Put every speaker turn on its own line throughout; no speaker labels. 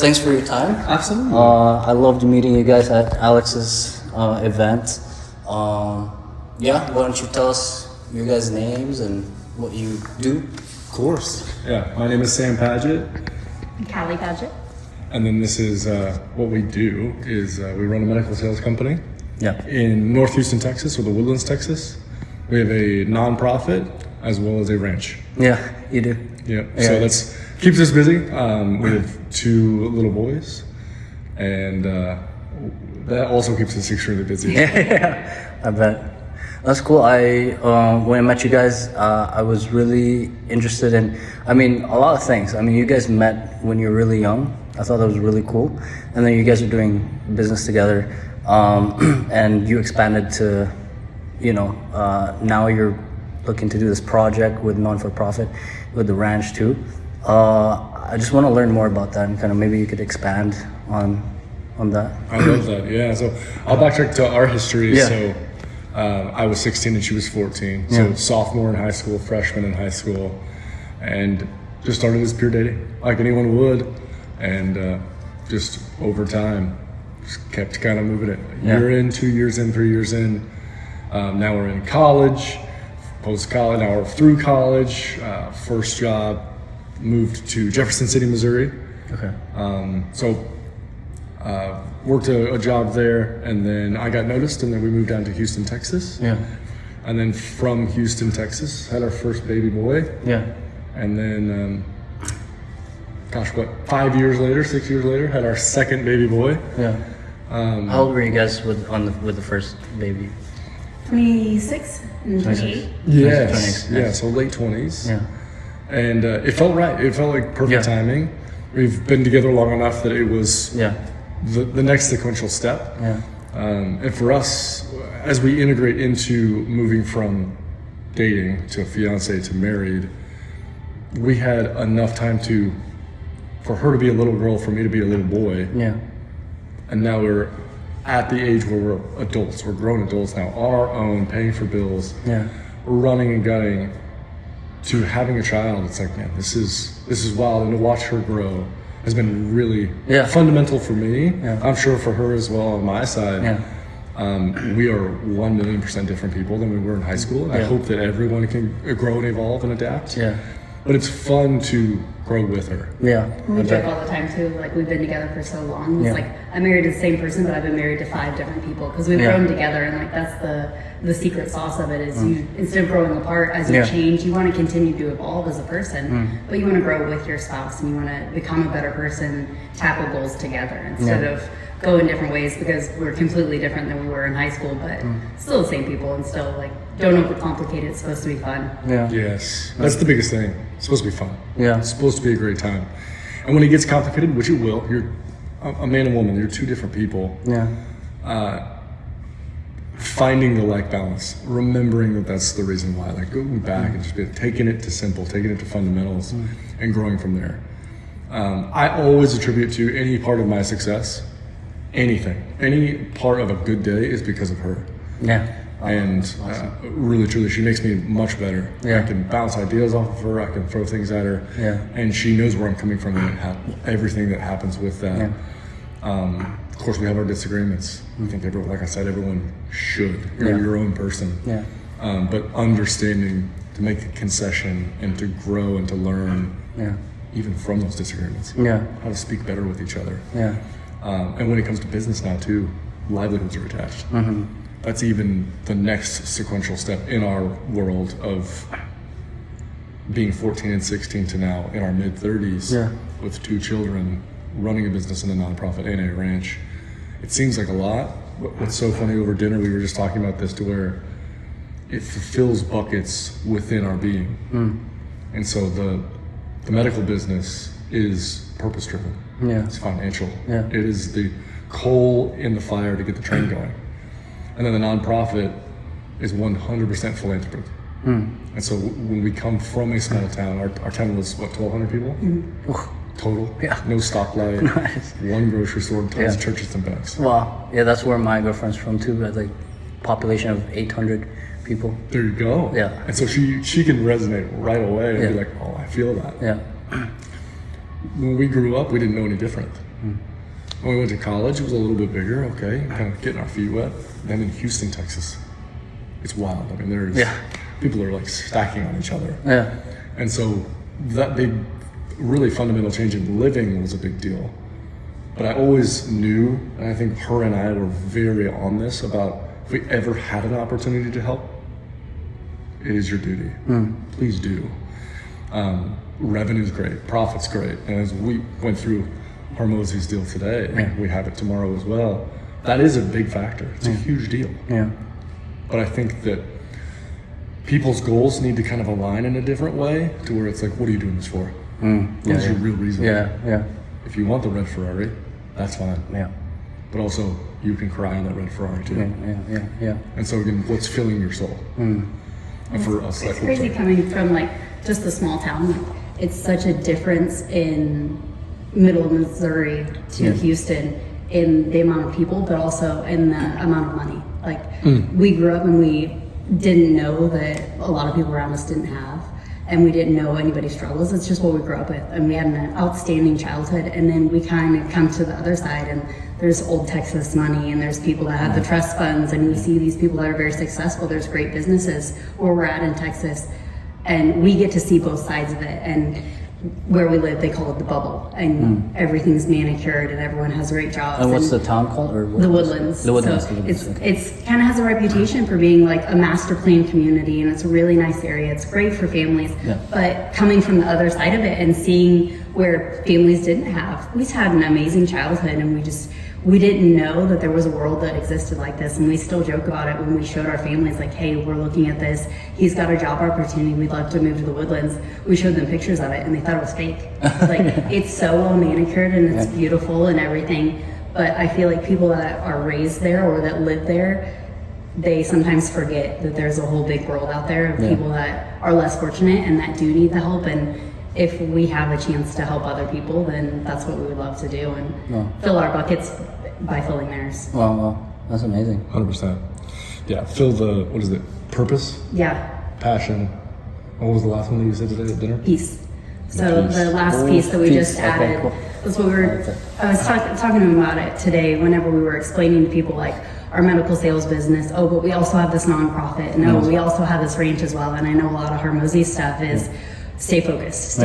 thanks for your time.
Absolutely.
I loved meeting you guys at Alex's event. Yeah, why don't you tell us your guys' names and what you do?
Of course. Yeah, my name is Sam Padgett.
Cali Padgett.
And then this is what we do is we run a medical sales company
Yeah.
in North Houston, Texas, or the Woodlands, Texas. We have a nonprofit as well as a ranch.
Yeah, you do.
Yeah.
Yeah.
So that's keeps us busy. We have 2 little boys, and that also keeps us extremely busy.
Yeah, I bet. That's cool. When I met you guys, I was really interested in, a lot of things. You guys met when you were really young. I thought that was really cool. And then you guys are doing business together, and you expanded to, now you're looking to do this project with non-for-profit, with the ranch too. I just want to learn more about that, and kind of maybe you could expand on that.
I love that. Yeah. So I'll backtrack to our history.
Yeah.
So I was 16 and she was 14.
Yeah.
So sophomore in high school, freshman in high school, and just started as pure dating, like anyone would, and just over time, just kept kind of moving it.
Yeah.
Year in, 2 years in, 3 years in. Now we're in college, post-college. Now we're through college. First job, moved to Jefferson City, Missouri.
Okay.
Worked a job there, and then I got noticed, and then we moved down to Houston, Texas.
Yeah.
And then from Houston, Texas, had our first baby boy.
Yeah.
And then, 5 years later, 6 years later, had our second baby boy.
Yeah. How old were you guys with the first baby?
26 and 28.
Yes.
20s,
Yeah,
nice.
so late 20s.
Yeah.
And it felt right. It felt like perfect
Yeah.
timing. We've been together long enough that it was
Yeah.
the next sequential step.
Yeah.
And for us, as we integrate into moving from dating to fiance to married, we had enough time for her to be a little girl, for me to be a little boy.
Yeah.
And now we're at the age where we're adults. We're grown adults now, on our own, paying for bills,
Yeah.
running and gunning. To having a child, it's like, man, this is wild, and to watch her grow has been really
Yeah.
fundamental for me.
Yeah.
I'm sure for her as well on my side.
Yeah.
We are 1,000,000% different people than we were in high school, and I
Yeah.
hope that everyone can grow and evolve and adapt.
Yeah.
But it's fun to grow with her.
Yeah.
We
I
joke
bet.
all the time too, like we've been together for so long. It's
Yeah.
like I'm married to the same person, but I've been married to 5 different people because we've
Yeah.
grown together, and like that's the secret sauce of it is you, instead of growing apart as you
Yeah.
change, you want to continue to evolve as a person, but you want to grow with your spouse, and you want to become a better person, tackle goals together instead
Yeah.
of go in different ways, because we're completely different than we were in high school, but still the same people, and still like don't overcomplicate it. It's supposed to be fun.
Yeah.
Yes, that's the biggest thing. It's supposed to be fun.
Yeah.
It's supposed to be a great time. And when it gets complicated, which it will, you're a man and woman, you're 2 different people.
Yeah.
Finding the like balance, remembering that that's the reason why, like going back and just taking it to simple, taking it to fundamentals, and growing from there. I always attribute to any part of my success, any part of a good day is because of her.
Yeah.
And really, truly, she makes me much better.
Yeah.
I can bounce ideas off of her. I can throw things at her.
Yeah.
And she knows where I'm coming from and everything that happens with that.
Yeah.
Of course, we have our disagreements. I think like I said, everyone should. You're
Yeah.
your own person.
Yeah.
But understanding to make a concession and to grow and to learn,
Yeah.
even from those disagreements.
Yeah.
How to speak better with each other.
Yeah.
And when it comes to business now too, livelihoods are attached.
Mm-hmm.
That's even the next sequential step in our world of being 14 and 16 to now in our mid 30s
Yeah.
with 2 children, running a business in a nonprofit and a ranch. It seems like a lot, but what's so funny, over dinner we were just talking about this, to where it fulfills buckets within our being. And so the medical business is purpose driven.
Yeah.
It's financial.
Yeah.
It is the coal in the fire to get the train going. And then the nonprofit is 100% philanthropy. And so when we come from a small town, our town was what, 1,200 people total?
Yeah.
No stoplight,
Nice.
1 grocery store, tons
Yeah.
of churches and banks.
Wow. Yeah, that's where my girlfriend's from too. Like population of 800 people.
There you go.
Yeah.
And so she can resonate right away and
Yeah.
be like, oh, I feel that.
Yeah.
When we grew up, we didn't know any different. When we went to college, it was a little bit bigger, okay, kind of getting our feet wet. Then in Houston, Texas, it's wild. I mean, there's people are like stacking on each other.
Yeah.
And so that big, really fundamental change in living was a big deal. But I always knew, and I think her and I were very on this about if we ever had an opportunity to help, it is your duty. Please do. Revenue's great, profit's great. And as we went through Hormozi's deal today, we have it tomorrow as well. That is a big factor. It's a huge deal.
Yeah.
But I think that people's goals need to kind of align in a different way to where it's like, what are you doing this for? What is your real reason?
Yeah.
If you want the red Ferrari, that's fine.
Yeah.
But also, you can cry in that red Ferrari too.
Yeah.
And so again, what's filling your soul? And for us,
It's crazy coming from like just a small town. It's such a difference in middle of Missouri to Houston in the amount of people, but also in the amount of money. Like we grew up and we didn't know that a lot of people around us didn't have, and we didn't know anybody's struggles. It's just what we grew up with, and we had an outstanding childhood. And then we kind of come to the other side, and there's old Texas money, and there's people that have the trust funds, and we see these people that are very successful. There's great businesses where we're at in Texas, and we get to see both sides of it. And where we live, they call it the bubble, and everything's manicured, and everyone has great jobs.
And what's the town called? Or
The Woodlands.
The Woodlands.
So it's kind of has a reputation for being like a master plan community, and it's a really nice area. It's great for families. But coming from the other side of it and seeing where families didn't have, we had an amazing childhood, and we didn't know that there was a world that existed like this. And we still joke about it when we showed our families, like, hey, we're looking at this. He's got a job opportunity. We'd love to move to the Woodlands. We showed them pictures of it, and they thought it was fake. Like, it's so well manicured, and it's beautiful and everything. But I feel like people that are raised there or that live there, they sometimes forget that there's a whole big world out there of people that are less fortunate and that do need the help. And if we have a chance to help other people, then that's what we would love to do, and fill our buckets by filling theirs.
Wow, that's amazing.
100%. Yeah, fill the, what is it, purpose?
Yeah.
Passion. What was the last one that you said today at dinner?
Peace. So
Peace.
the last piece that we just added,
Okay, cool.
was what I was talking to him about it today whenever we were explaining to people like our medical sales business, but we also have this nonprofit, and we also have this ranch as well. And I know a lot of Hormozi stuff is stay focused,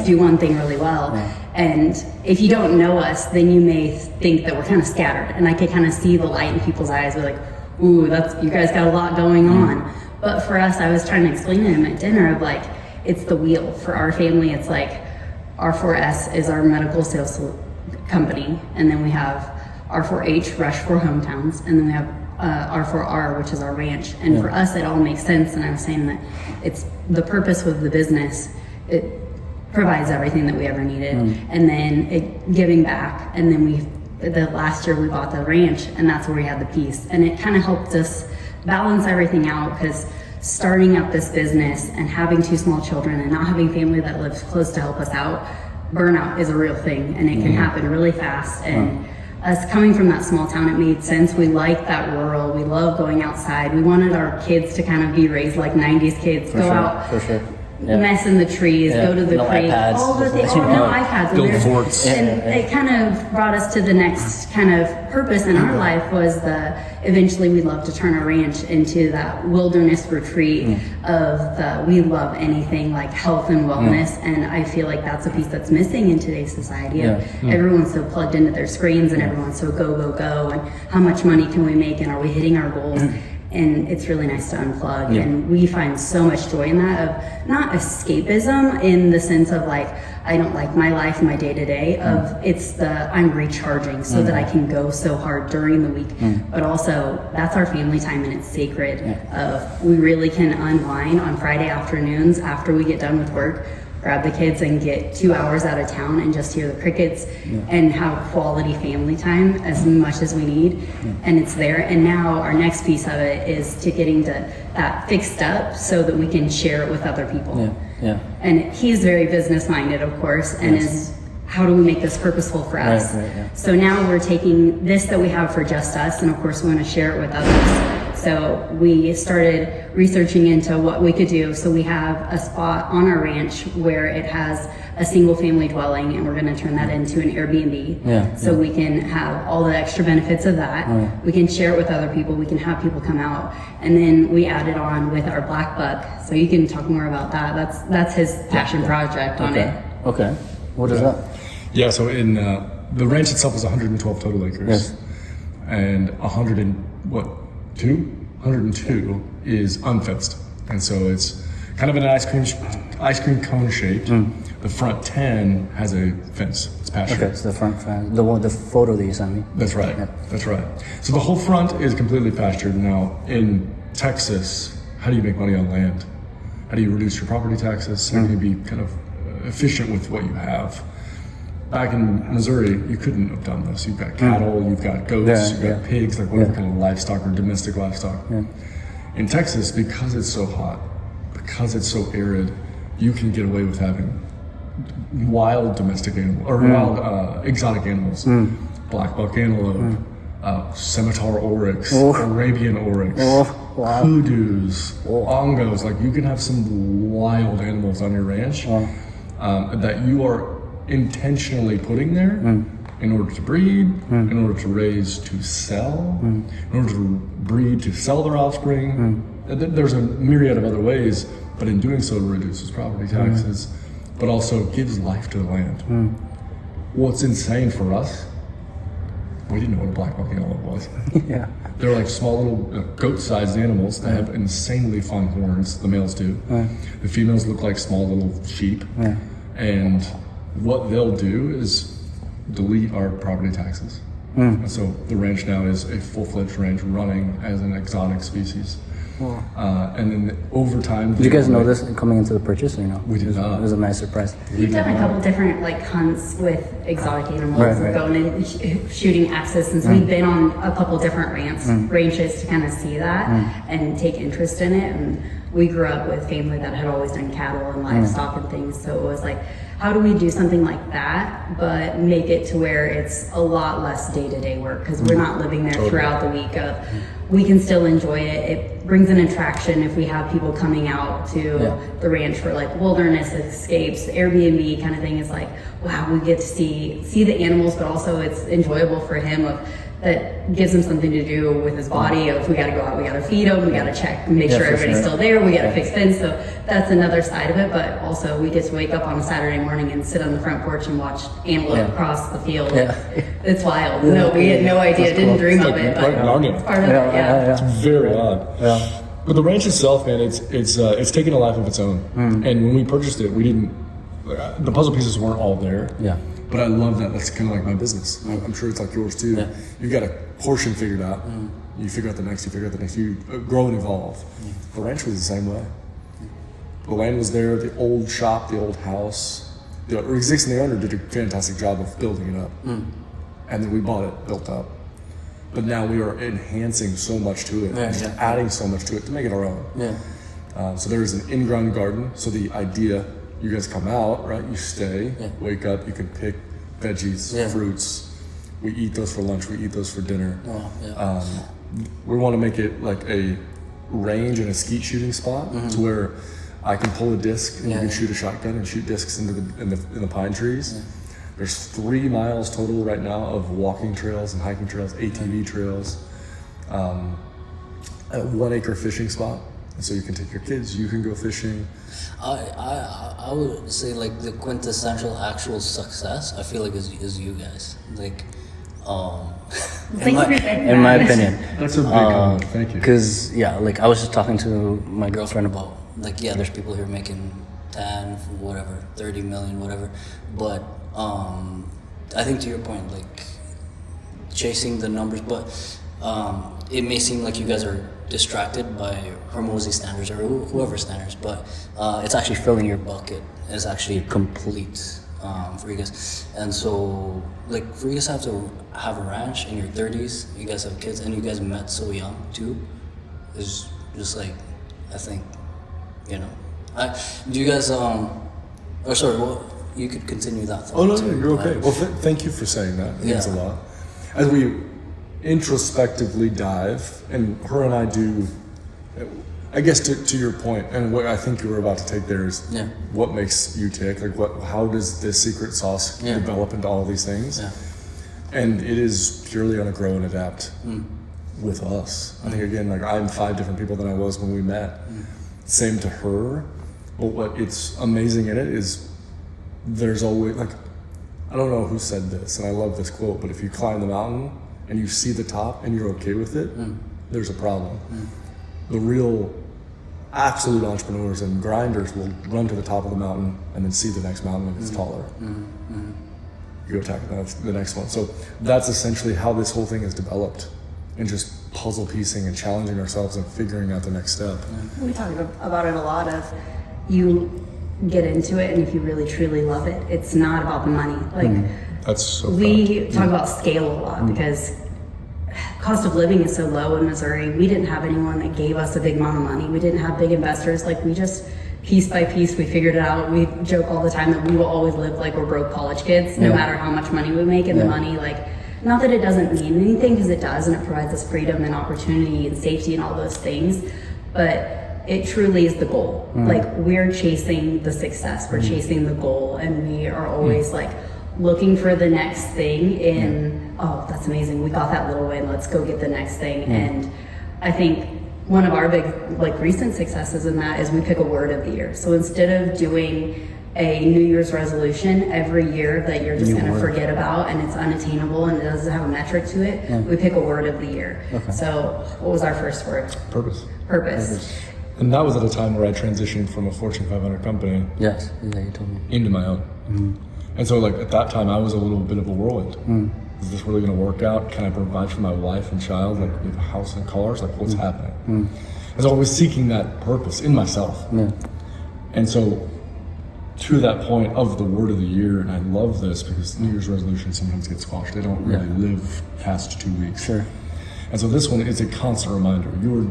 do one thing really well. And if you don't know us, then you may think that we're kind of scattered. And I could kind of see the light in people's eyes. We're like, ooh, you guys got a lot going on. But for us, I was trying to explain to him at dinner of like, it's the wheel. For our family, it's like R4S is our medical sales company. And then we have R4H, Rush for Hometowns. And then we have R4R, which is our ranch. And for us, it all makes sense. And I was saying that it's the purpose of the business. It provides everything that we ever needed. And then giving back. And then the last year we bought the ranch, and that's where we had the peace. And it kind of helped us balance everything out, because starting up this business and having 2 small children and not having family that lives close to help us out, burnout is a real thing, and it can happen really fast. And us coming from that small town, it made sense. We like that rural. We love going outside. We wanted our kids to kind of be raised like 90s kids. Go out, mess in the trees, go to the creek, all the things. No iPads.
Build forts.
And it kind of brought us to the next kind of purpose in our life was eventually we'd love to turn our ranch into that wilderness retreat of we love anything like health and wellness. And I feel like that's a piece that's missing in today's society. Everyone's so plugged into their screens, and everyone's so go, and how much money can we make, and are we hitting our goals? And it's really nice to unplug. And we find so much joy in that, of not escapism in the sense of like, I don't like my life, my day to day, of it's I'm recharging so that I can go so hard during the week. But also that's our family time, and it's sacred. We really can unwind on Friday afternoons after we get done with work, grab the kids and get 2 hours out of town and just hear the crickets and have quality family time as much as we need. And it's there. And now our next piece of it is to getting to that fixed up so that we can share it with other people. And he's very business minded, of course, and is how do we make this purposeful for us? So now we're taking this that we have for just us, and of course we want to share it with others. So we started researching into what we could do. So we have a spot on our ranch where it has a single family dwelling, and we're going to turn that into an Airbnb. So we can have all the extra benefits of that. We can share it with other people. We can have people come out. And then we added on with our black buck. So you can talk more about that. That's his passion project on it.
Okay. What is that?
Yeah, so in the ranch itself is 112 total acres.
Yes.
And 102 is unfenced. And so it's kind of an ice cream cone shaped. The front 10 has a fence. It's pastured.
Okay, it's the front fence. The photo that you sent me.
That's right. That's right. So the whole front is completely pastured. Now in Texas, how do you make money on land? How do you reduce your property taxes? How do you be kind of efficient with what you have? Back in Missouri, you couldn't have done this. You've got cattle, you've got goats, you've got pigs, like whatever kind of livestock or domestic livestock. In Texas, because it's so hot, because it's so arid, you can get away with having wild domestic animals, or wild exotic animals. Black buck antelope, scimitar oryx, Arabian oryx, hoodoos, bongos. Like you can have some wild animals on your ranch that you are intentionally putting there in order to breed, in order to raise to sell, in order to breed to sell their offspring. There's a myriad of other ways, but in doing so it reduces property taxes, but also gives life to the land. What's insane for us, we didn't know what a black buck antelope was. They're like small little goat-sized animals that have insanely fun horns, the males do. The females look like small little sheep. And what they'll do is delete our property taxes. And so the ranch now is a full-fledged ranch running as an exotic species. And then over time...
Did you guys know this coming into the purchase or no?
We did not.
It was a nice surprise.
We've done a couple different like hunts with exotic animals, going and shooting axis, and so we've been on a couple different ranches to kind of see that and take interest in it. And we grew up with family that had always done cattle and livestock and things, so it was like, how do we do something like that, but make it to where it's a lot less day-to-day work, because we're not living there throughout the week. We can still enjoy it. It brings an attraction if we have people coming out to the ranch for like wilderness escapes, Airbnb kind of thing. Is like, wow, we get to see the animals, but also it's enjoyable for him. That gives him something to do with his body. Of we got to go out, we got to feed him, we got to check, make sure everybody's still there. We got to fix fence. So that's another side of it. But also we get to wake up on a Saturday morning and sit on the front porch and watch antelope across the field. It's wild. No, we had no idea, didn't dream of it. But it's part of it.
It's very odd. But the ranch itself, man, it's taken a life of its own. And when we purchased it, we didn't. The puzzle pieces weren't all there. But I love that. That's kind of like my business. I'm sure it's like yours too. You've got a portion figured out. You figure out the next. You figure out the next. You grow and evolve. The ranch was the same way. The land was there. The old shop, the old house. The existing owner did a fantastic job of building it up. And then we bought it, built up. But now we are enhancing so much to it, just adding so much to it to make it our own. So there is an in-ground garden. So the idea. You guys come out, right? You stay, wake up, you can pick veggies, fruits. We eat those for lunch, we eat those for dinner. We want to make it like a range and a skeet shooting spot to where I can pull a disc and you can shoot a shotgun and shoot discs into in the pine trees. There's 3 miles total right now of walking trails and hiking trails, ATV trails, a 1 acre fishing spot. And so you can take your kids, you can go fishing.
I would say like the quintessential actual success, I feel like is you guys. Like, in my opinion.
That's a big compliment, thank you.
Because, like I was just talking to my girlfriend about, like, there's people here making 10, whatever, 30 million, whatever. But I think to your point, like, chasing the numbers, but it may seem like you guys are distracted by Hormozi standards or whoever's standards, but it's actually filling your bucket. It's actually complete for you guys. And so, like, for you guys to have a ranch in your 30s, you guys have kids, and you guys met so young too, is just like, I think, do you guys, you could continue that thought.
Oh, no, you're okay. Well, thank you for saying that. It means a lot. As we introspectively dive, and her and I do, I guess to your point, and what I think you were about to take there is what makes you tick, like how does this secret sauce develop into all these things? And it is purely on a grow and adapt with us. I think again, like I'm 5 different people than I was when we met. Same to her, but what it's amazing in it is there's always, like, I don't know who said this, and I love this quote, but if you climb the mountain and you see the top and you're okay with it, there's a problem. The real absolute entrepreneurs and grinders will run to the top of the mountain and then see the next mountain and it's taller. You go attack the next one. So that's essentially how this whole thing is developed, and just puzzle piecing and challenging ourselves and figuring out the next step.
We talk about it a lot of, you get into it, and if you really truly love it, it's not about the money. Like
that's so
we talk about scale a lot because cost of living is so low in Missouri. We didn't have anyone that gave us a big amount of money. We didn't have big investors. Like we just piece by piece, we figured it out. We joke all the time that we will always live like we're broke college kids, no matter how much money we make. And the money, like, not that it doesn't mean anything, because it does, and it provides us freedom and opportunity and safety and all those things. But it truly is the goal. Like we're chasing the success, we're chasing the goal, and we are always like looking for the next thing in, oh, that's amazing, we got that little win, let's go get the next thing. And I think one of our big, like, recent successes in that is we pick a word of the year. So instead of doing a New Year's resolution every year that you're just going to forget about and it's unattainable and it doesn't have a metric to it, we pick a word of the year. So what was our first word? Purpose.
And that was at a time where I transitioned from a Fortune 500 company
you told me.
into my own. And so, like, at that time I was a little bit of a whirlwind. Is this really going to work out? Can I provide for my wife and child? Like, we have a house and cars? Like, what's happening? And so I was seeking that purpose in myself. And so to that point of the word of the year, and I love this because New Year's resolutions sometimes get squashed. They don't really live past 2 weeks. And so this one is a constant reminder. You are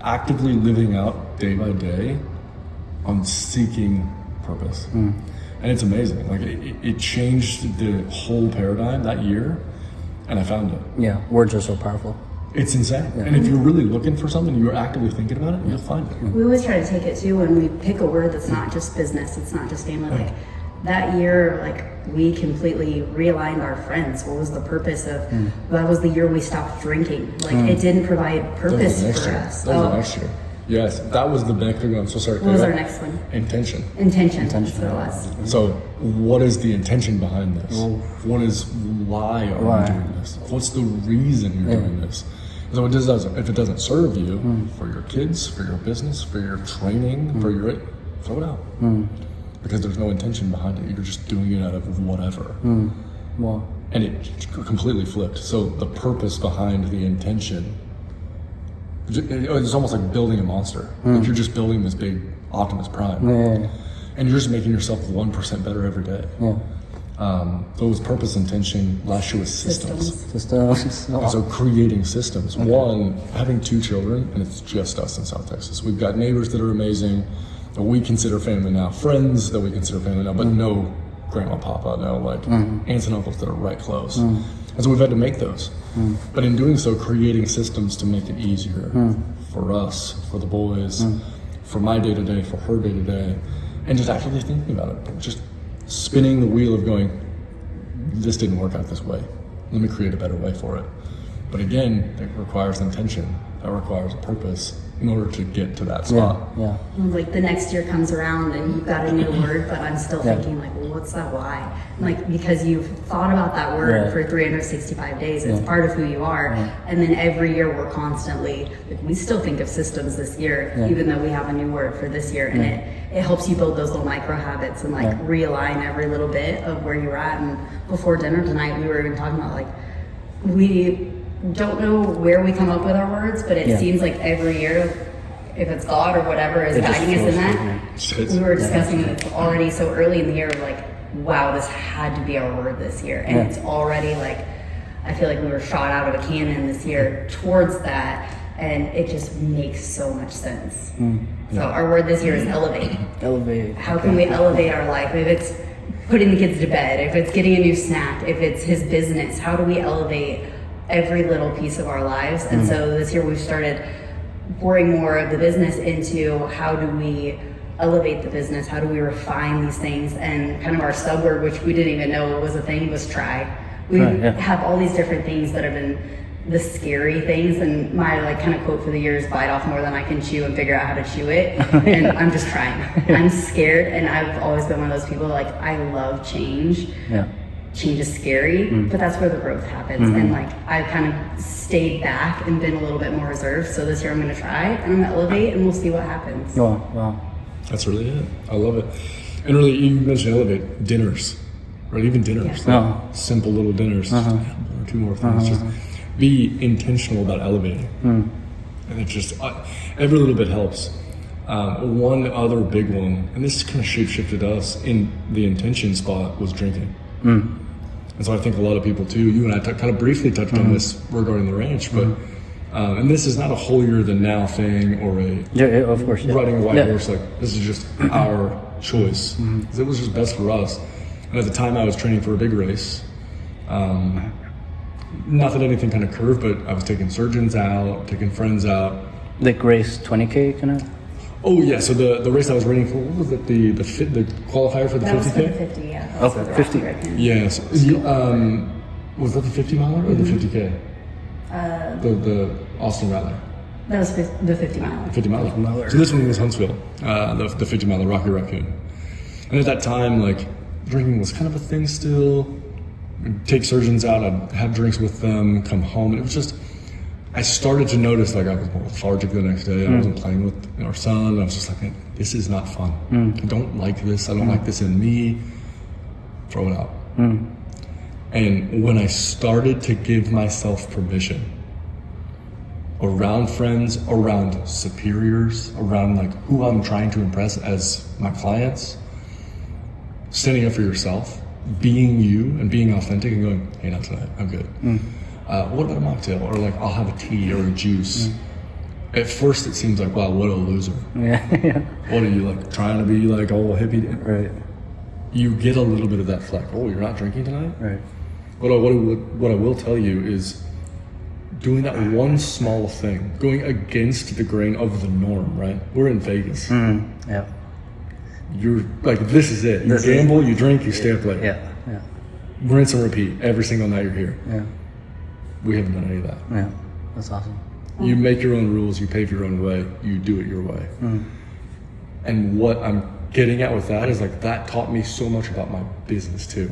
actively living out day by day on seeking purpose. And it's amazing. Like it changed the whole paradigm that year, and I found it.
Words are so powerful.
It's insane. And if you're really looking for something, you're actively thinking about it, you'll find it.
We always try to take it too when we pick a word that's not just business, it's not just family. Like that year, like we completely realigned our friends. What was the purpose of, that was the year we stopped drinking. Like it didn't provide purpose for us.
That was the next year. Yes, that was the next thing. I'm so sorry.
What was our next one?
Intention.
That's what it was.
So what is the intention behind this? What is, why are you doing this? What's the reason you're doing this? So it does, if it doesn't serve you, for your kids, for your business, for your training, for your, throw it out. Because there's no intention behind it. You're just doing it out of whatever. And it completely flipped. So the purpose behind the intention, it's almost like building a monster. Like you're just building this big Optimus Prime. And you're just making yourself 1% better every day. So it was purpose, intention. Last year was systems. And so creating systems. One, having 2 children, and it's just us in South Texas. We've got neighbors that are amazing, that we consider family now, friends that we consider family now, but no grandma, papa, no, like aunts and uncles that are right close. And so we've had to make those. But in doing so, creating systems to make it easier for us, for the boys, for my day-to-day, for her day-to-day, and just actively thinking about it. Just spinning the wheel of going, this didn't work out this way. Let me create a better way for it. But again, it requires intention. That requires a purpose in order to get to that spot.
Like the next year comes around and you've got a new word, but I'm still thinking like, well, what's that why? Like, because you've thought about that word for 365 days. It's part of who you are. And then every year we're constantly, like, we still think of systems this year, even though we have a new word for this year. And it helps you build those little micro habits and like realign every little bit of where you're at. And before dinner tonight, we were even talking about like, we don't know where we come up with our words, but it seems like every year, if it's God or whatever is guiding us in that, we were discussing it already so early in the year, like, wow, this had to be our word this year. And it's already like, I feel like we were shot out of a cannon this year towards that, and it just makes so much sense. So our word this year is elevate.
Elevate.
How can we elevate our life? If it's putting the kids to bed, if it's getting a new snack, if it's his business, how do we elevate every little piece of our lives. And so this year we've started pouring more of the business into how do we elevate the business, how do we refine these things, and kind of our sub word, which we didn't even know was a thing, was try. We have all these different things that have been the scary things, and my like kind of quote for the year is bite off more than I can chew and figure out how to chew it. And I'm just trying. I'm scared, and I've always been one of those people like I love change. Change is scary, but that's where the growth happens. And like I've kind of stayed back and been a little bit more reserved. So this year I'm going to try and I'm going to elevate, and we'll see what happens.
Wow.
That's really it. I love it. And really, you mentioned elevate dinners, right? Even dinners, like simple little dinners. Just one or two more things. Just be intentional about elevating, and it just every little bit helps. One other big one, and this kind of shape-shifted us in the intention spot, was drinking. And so I think a lot of people too, you and I kind of briefly touched on this regarding the ranch, but and this is not a holier than now thing or
of course,
riding a white horse. Like this is just our choice. 'Cause it was just best for us. And at the time I was training for a big race. Not that anything kind of curved, but I was taking surgeons out, taking friends out.
Like race 20K kind of?
Oh yeah, so the race I was running for, what was it, the qualifier for the
That was
50K?
for the 50, yeah. That was for the
50.
Rocky Reckon.
Yes. Was that the 50 miler or the 50K? The Austin Rally.
That was the 50 mile.
50 miler. So this one was Huntsville, the 50 miler, Rocky Raccoon. And at that time, like, drinking was kind of a thing still. I'd take surgeons out, I'd have drinks with them, come home, and it was just, I started to notice like I was more lethargic the next day. I wasn't playing with our son. I was just like, man, this is not fun. I don't like this. I don't like this in me. Throw it out. And when I started to give myself permission around friends, around superiors, around like who I'm trying to impress as my clients, standing up for yourself, being you and being authentic and going, hey, not tonight, I'm good. What about a mocktail? Or like, I'll have a tea or a juice. At first it seems like, wow, what a loser. What are you, like, trying to be like all hippie?
Right.
You get a little bit of that fleck. Oh, you're not drinking tonight?
Right.
What I will tell you is doing that one small thing, going against the grain of the norm, right? We're in Vegas.
Yeah.
You're like, this is it. You gamble, you drink, you stay up late.
Yeah.
Rinse and repeat every single night you're here.
Yeah.
We haven't done any of that.
Yeah. That's awesome.
You make your own rules, you pave your own way, you do it your way. And what I'm getting at with that is like, that taught me so much about my business too.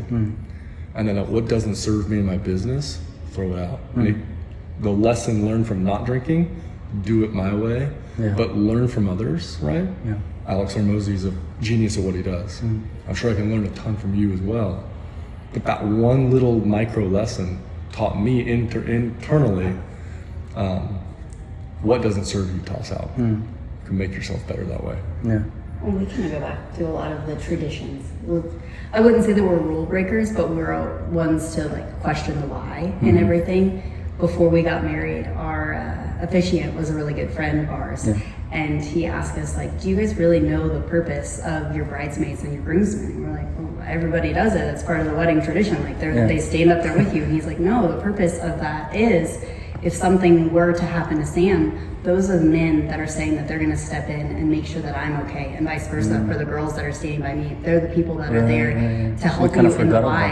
And then what doesn't serve me in my business, throw it out. The lesson learned from not drinking, do it my way, but learn from others, right?
Yeah.
Alex Hormozi is a genius at what he does. I'm sure I can learn a ton from you as well. But that one little micro lesson taught me internally, what doesn't serve you, toss out. You can make yourself better that way.
Yeah.
Well, we kind of go back to a lot of the traditions. I wouldn't say that we're rule breakers, but we're ones to like question the why and everything. Before we got married, our officiant was a really good friend of ours, and he asked us like, "Do you guys really know the purpose of your bridesmaids and your groomsmen?" And we're like, "Well, everybody does it. It's part of the wedding tradition. Like they stand up there with you." And he's like, "No, the purpose of that is, if something were to happen to Sam, those are the men that are saying that they're going to step in and make sure that I'm okay, and vice versa for the girls that are standing by me. They're the people that are there to help you in the why."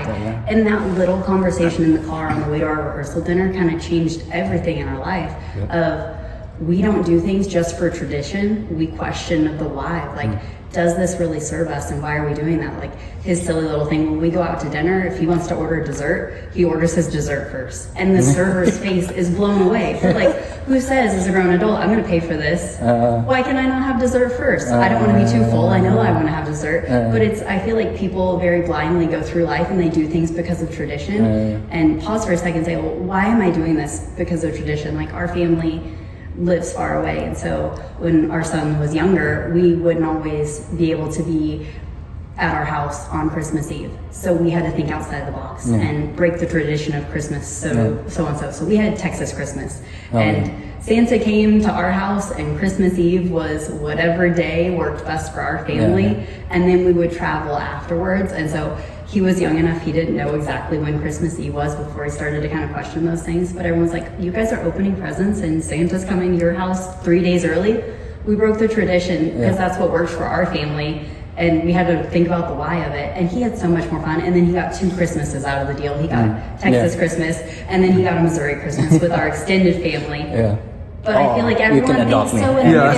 And that little conversation in the car on the way to our rehearsal dinner kind of changed everything in our life. Of we don't do things just for tradition. We question the why. Like, does this really serve us, and why are we doing that? Like his silly little thing, when we go out to dinner, if he wants to order dessert, he orders his dessert first, and the server's face is blown away. Like, who says as a grown adult, I'm going to pay for this? Why can I not have dessert first? I don't want to be too full. I know I want to have dessert, but I feel like people very blindly go through life and they do things because of tradition. And pause for a second and say, well, why am I doing this because of tradition? Like, our family lives far away, and so when our son was younger, we wouldn't always be able to be at our house on Christmas Eve, so we had to think outside the box and break the tradition of Christmas. So we had Texas Christmas, and Santa came to our house, and Christmas Eve was whatever day worked best for our family, and then we would travel afterwards. And so he was young enough, he didn't know exactly when Christmas Eve was before he started to kind of question those things. But everyone's like, you guys are opening presents and Santa's coming to your house 3 days early. We broke the tradition because that's what works for our family. And we had to think about the why of it. And he had so much more fun. And then he got 2 Christmases out of the deal. He got Texas Christmas, and then he got a Missouri Christmas with our extended family.
Yeah.
But I feel like everyone thinks so.
Me.
Now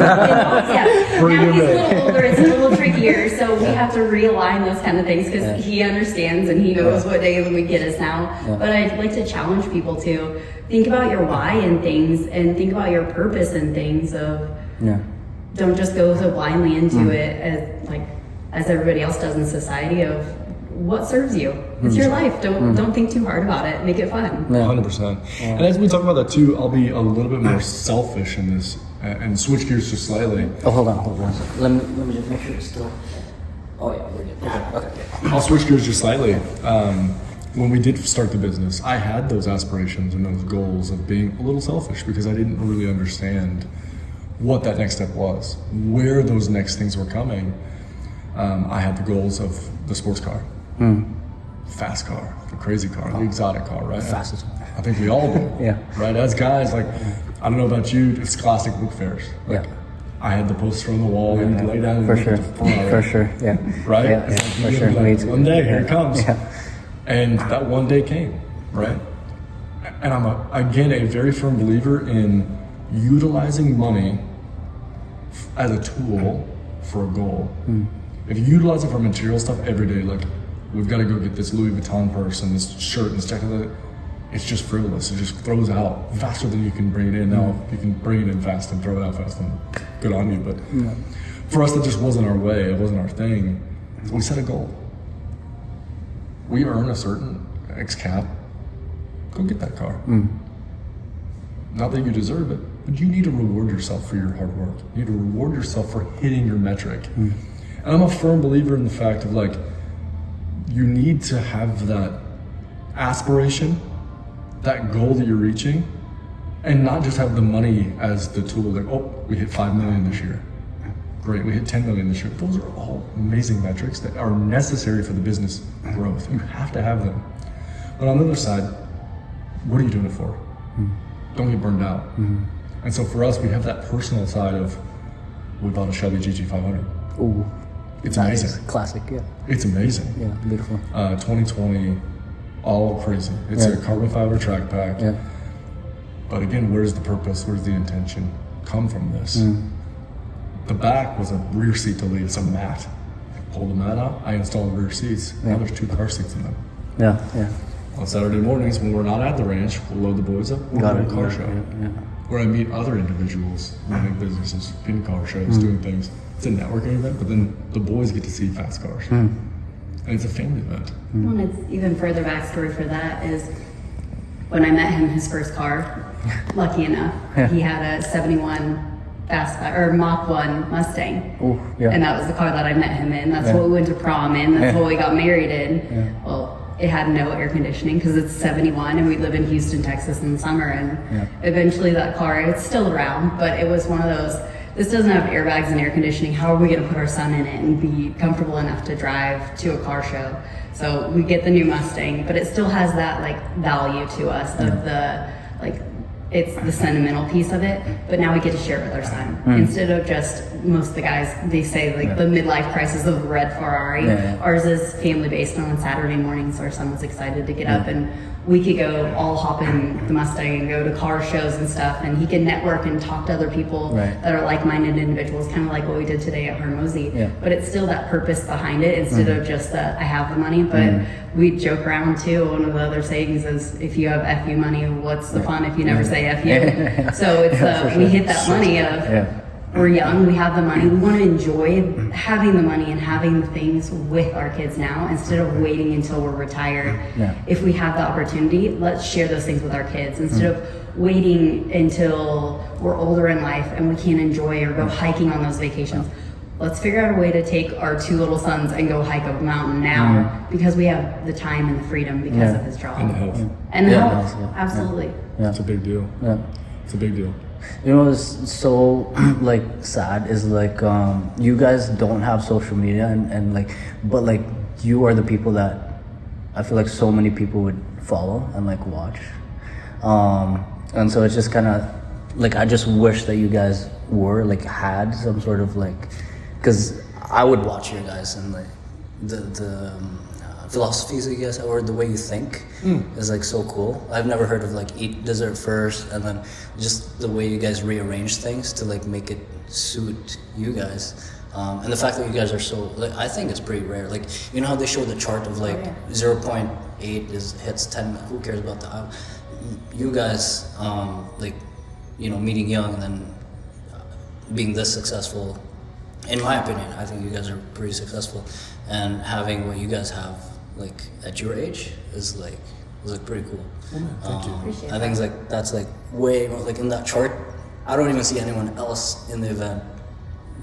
he's a little older, it's a little trickier, so we have to realign those kind of things because he understands and he knows what day of the week it is now. But I'd like to challenge people to think about your why in things and think about your purpose in things of don't just go so blindly into it as everybody else does in society of what serves you. It's your life. Don't think too hard about it. Make it fun.
100%. And as we talk about that too, I'll be a little bit more selfish in this and switch gears just slightly.
Oh, hold on. Let me just make sure it's still. Oh yeah, we're good. Okay.
I'll switch gears just slightly. When we did start the business, I had those aspirations and those goals of being a little selfish because I didn't really understand what that next step was, where those next things were coming. I had the goals of the sports car, fast car, the crazy car, the exotic car, right?
Fastest one.
I think we all do. Right? As guys, like, I don't know about you, it's classic book fairs. Like, I had the poster on the wall and lay down and
for sure.
For
sure, yeah.
Right?
Yeah,
It's
for sure.
Like, one day, here it comes.
Yeah.
And that one day came, right? And I'm, again, a very firm believer in utilizing money as a tool for a goal. If you utilize it for material stuff every day, like we've got to go get this Louis Vuitton purse and this shirt and this jacket, it's just frivolous. It just throws out faster than you can bring it in. Now, if you can bring it in fast and throw it out fast, then good on you. But for us, that just wasn't our way. It wasn't our thing. We set a goal. We earn a certain X cap. Go get that car. Not that you deserve it, but you need to reward yourself for your hard work. You need to reward yourself for hitting your metric. And I'm a firm believer in the fact of like, you need to have that aspiration, that goal that you're reaching, and not just have the money as the tool. Like, oh, we hit 5 million this year. Great, we hit 10 million this year. Those are all amazing metrics that are necessary for the business growth. You have to have them. But on the other side, what are you doing it for? Don't get burned out. And so for us, we have that personal side of, we bought a Shelby GT500.
Ooh.
It's amazing.
Classic, yeah.
It's amazing.
Yeah, beautiful.
2020, all crazy. It's a carbon fiber track pack.
Yeah.
But again, where's the purpose? Where's the intention come from this? The back was a rear seat delete. It's a mat. I pulled the mat out. I installed rear seats. Now there's 2 car seats in them.
Yeah.
On Saturday mornings, when we're not at the ranch, we'll load the boys up. We'll go to a car show. Where I meet other individuals running businesses, in car shows, doing things. It's a networking event, but then the boys get to see fast cars. And it's a family event.
Well, and it's even further backstory for that is when I met him, his first car, lucky enough, he had a 71 Mach 1 Mustang.
Ooh, yeah.
And that was the car that I met him in. That's what we went to prom in. That's what we got married in. Well, it had no air conditioning because it's 71 and we live in Houston, Texas in the summer. And eventually that car, it's still around, but it was one of those, this doesn't have airbags and air conditioning. How are we going to put our son in it and be comfortable enough to drive to a car show? So we get the new Mustang, but it still has that like value to us of the, like, it's the sentimental piece of it, but now we get to share it with our son. Instead of just, most of the guys, they say like the midlife crisis of the red Ferrari. Ours is family based on Saturday mornings where someone's excited to get up and we could go all hop in the Mustang and go to car shows and stuff, and he can network and talk to other people that are like-minded individuals, kind of like what we did today at Hormozi. But it's still that purpose behind it instead of just that I have the money. But we joke around too. One of the other sayings is, if you have FU money, what's the fun if you never say FU? So it's we hit that money of we're young, we have the money, we want to enjoy having the money and having the things with our kids now instead of waiting until we're retired. If we have the opportunity, let's share those things with our kids instead of waiting until we're older in life and we can't enjoy or go hiking on those vacations. Let's figure out a way to take our 2 little sons and go hike a mountain now because we have the time and the freedom because of his job.
And the health.
And the health, absolutely.
It's a big deal. It's a big deal.
You know what's so like sad is like you guys don't have social media and like, but like you are the people that I feel like so many people would follow and like watch. And so it's just kind of like, I just wish that you guys were like, had some sort of like, because I would watch you guys and like the philosophies, I guess, or the way you think is like so cool. I've never heard of like eat dessert first and then just the way you guys rearrange things to like make it suit you guys. And the fact that you guys are so, like, I think it's pretty rare. Like, you know how they show the chart of like 0.8 hits 10, who cares about that? You guys, like, you know, meeting young and then being this successful, in my opinion, I think you guys are pretty successful. And having what you guys have, like, at your age is like pretty cool.
Thank you.
Appreciate
I think it's like, that's like way more, like in that chart, I don't even see anyone else in the event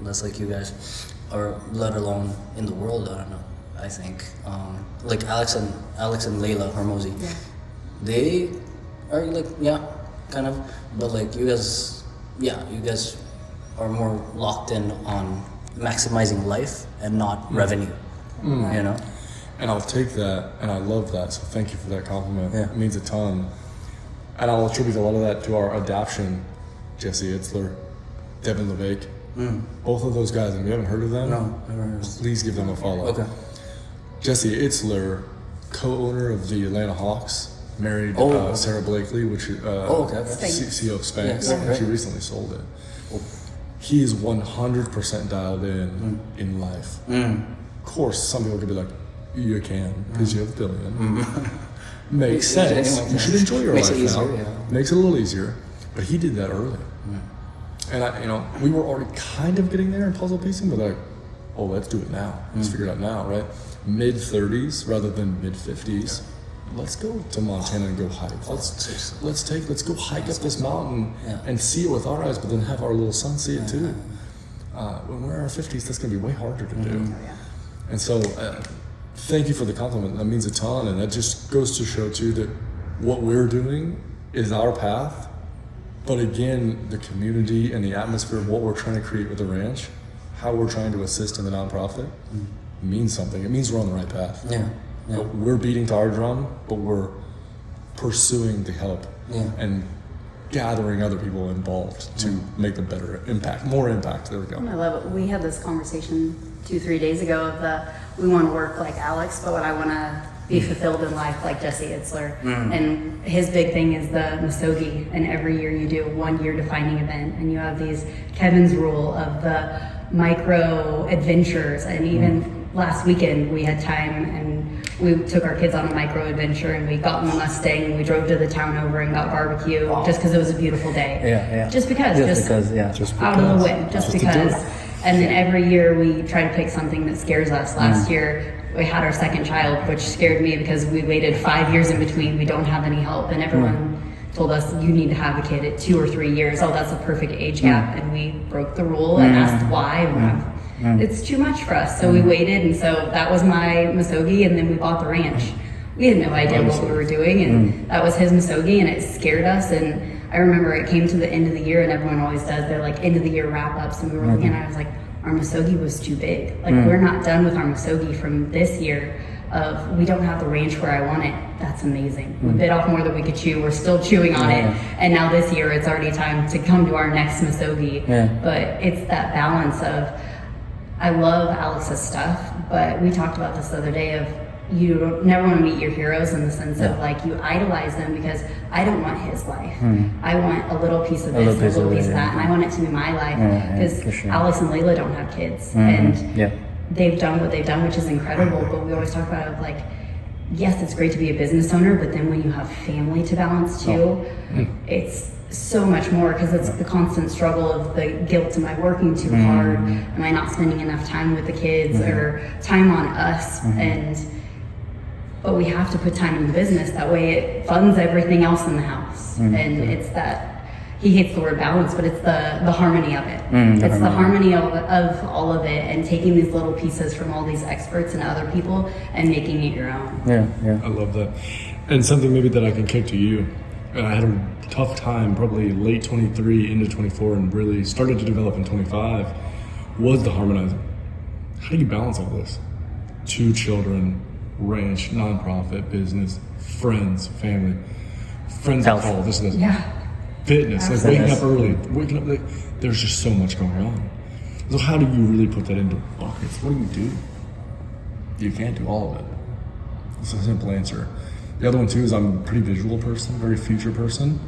that's like you guys, or let alone in the world. I don't know. I think like Alex and Layla Hormozi, they are like kind of, but like you guys are more locked in on maximizing life and not revenue. You know.
And I'll take that, and I love that. So thank you for that compliment.
Yeah.
It means a ton. And I'll attribute a lot of that to our adaption, Jesse Itzler, Devin LeVake. Both of those guys, and if you haven't heard of them,
No, never heard of them.
please give them a follow.
Okay.
Jesse Itzler, co-owner of the Atlanta Hawks, married
okay.
Sarah Blakely, which
okay.
CEO of Spanx.
Yeah, right.
She recently sold it. He is 100% dialed in life. Of course, some people could be like, you can, because you have a billion. Makes sense. You should enjoy your
Makes
life
it easier,
now.
yeah.
Makes it a little easier. But he did that early. And we were already kind of getting there in puzzle piecing, but like, oh, let's do it now. Let's figure it out now, right? Mid 30s rather than mid 50s. Let's go to Montana and go hike. Let's go hike up this mountain and see it with our eyes, but then have our little son see it too. When we're in our 50s, that's gonna be way harder to do. And so, thank you for the compliment. That means a ton, and that just goes to show too that what we're doing is our path. But again, the community and the atmosphere of what we're trying to create with the ranch, how we're trying to assist in the nonprofit, means something. It means we're on the right path. But we're beating to our drum, but we're pursuing the help and gathering other people involved to make a better impact, more impact. There we go.
I love it. We had this conversation 2-3 days ago of we want to work like Alex, but I want to be fulfilled in life like Jesse Itzler. And his big thing is the Misogi. And every year you do a 1-year defining event, and you have these Kevin's rule of the micro adventures. And even last weekend we had time and we took our kids on a micro adventure, and we got in the Mustang and we drove to the town over and got barbecue just because it was a beautiful day. Just because out of the wind, just because. And then every year we try to pick something that scares us. Last year we had our second child, which scared me because we waited 5 years in between. We don't have any help, and everyone told us you need to have a kid at 2 or 3 years. Oh, that's a perfect age gap. And we broke the rule and asked why. It's too much for us. So we waited, and so that was my Misogi, and then we bought the ranch. We had no idea what we were doing, and that was his Misogi, and it scared us. And I remember it came to the end of the year, and everyone always does their like end of the year wrap ups, and we were looking, and I was like, our Misogi was too big. Like we're not done with our Misogi from this year. Of we don't have the ranch where I want it. That's amazing. We bit off more than we could chew. We're still chewing on it, and now this year it's already time to come to our next Misogi. But it's that balance of I love Alex's stuff, but we talked about this the other day of you don't never want to meet your heroes in the sense of like you idolize them, because I don't want his life. I want a little piece of this, a little piece of that, and I want it to be my life, because Alex and Layla don't have kids, and they've done what they've done, which is incredible. But we always talk about it like, yes, it's great to be a business owner, but then when you have family to balance too, it's so much more, because it's the constant struggle of the guilt. Am I working too hard? Am I not spending enough time with the kids or time on us? But we have to put time in the business. That way it funds everything else in the house. And it's that, he hates the word balance, but it's the harmony of it. It's the harmony of all of it, and taking these little pieces from all these experts and other people and making it your own.
I love that. And something maybe that I can kick to you. I had a tough time probably late 23 into 24 and really started to develop in 25 was the harmonizing. How do you balance all this? 2 children, ranch, nonprofit, business, friends, family, friends
Health.
that call, this,
Yeah.
fitness, like
Absolutely.
waking up early, waking up, like, there's just so much going on. So how do you really put that into buckets? What do? You can't do all of it. It's a simple answer. The other one too is I'm a pretty visual person, very future person.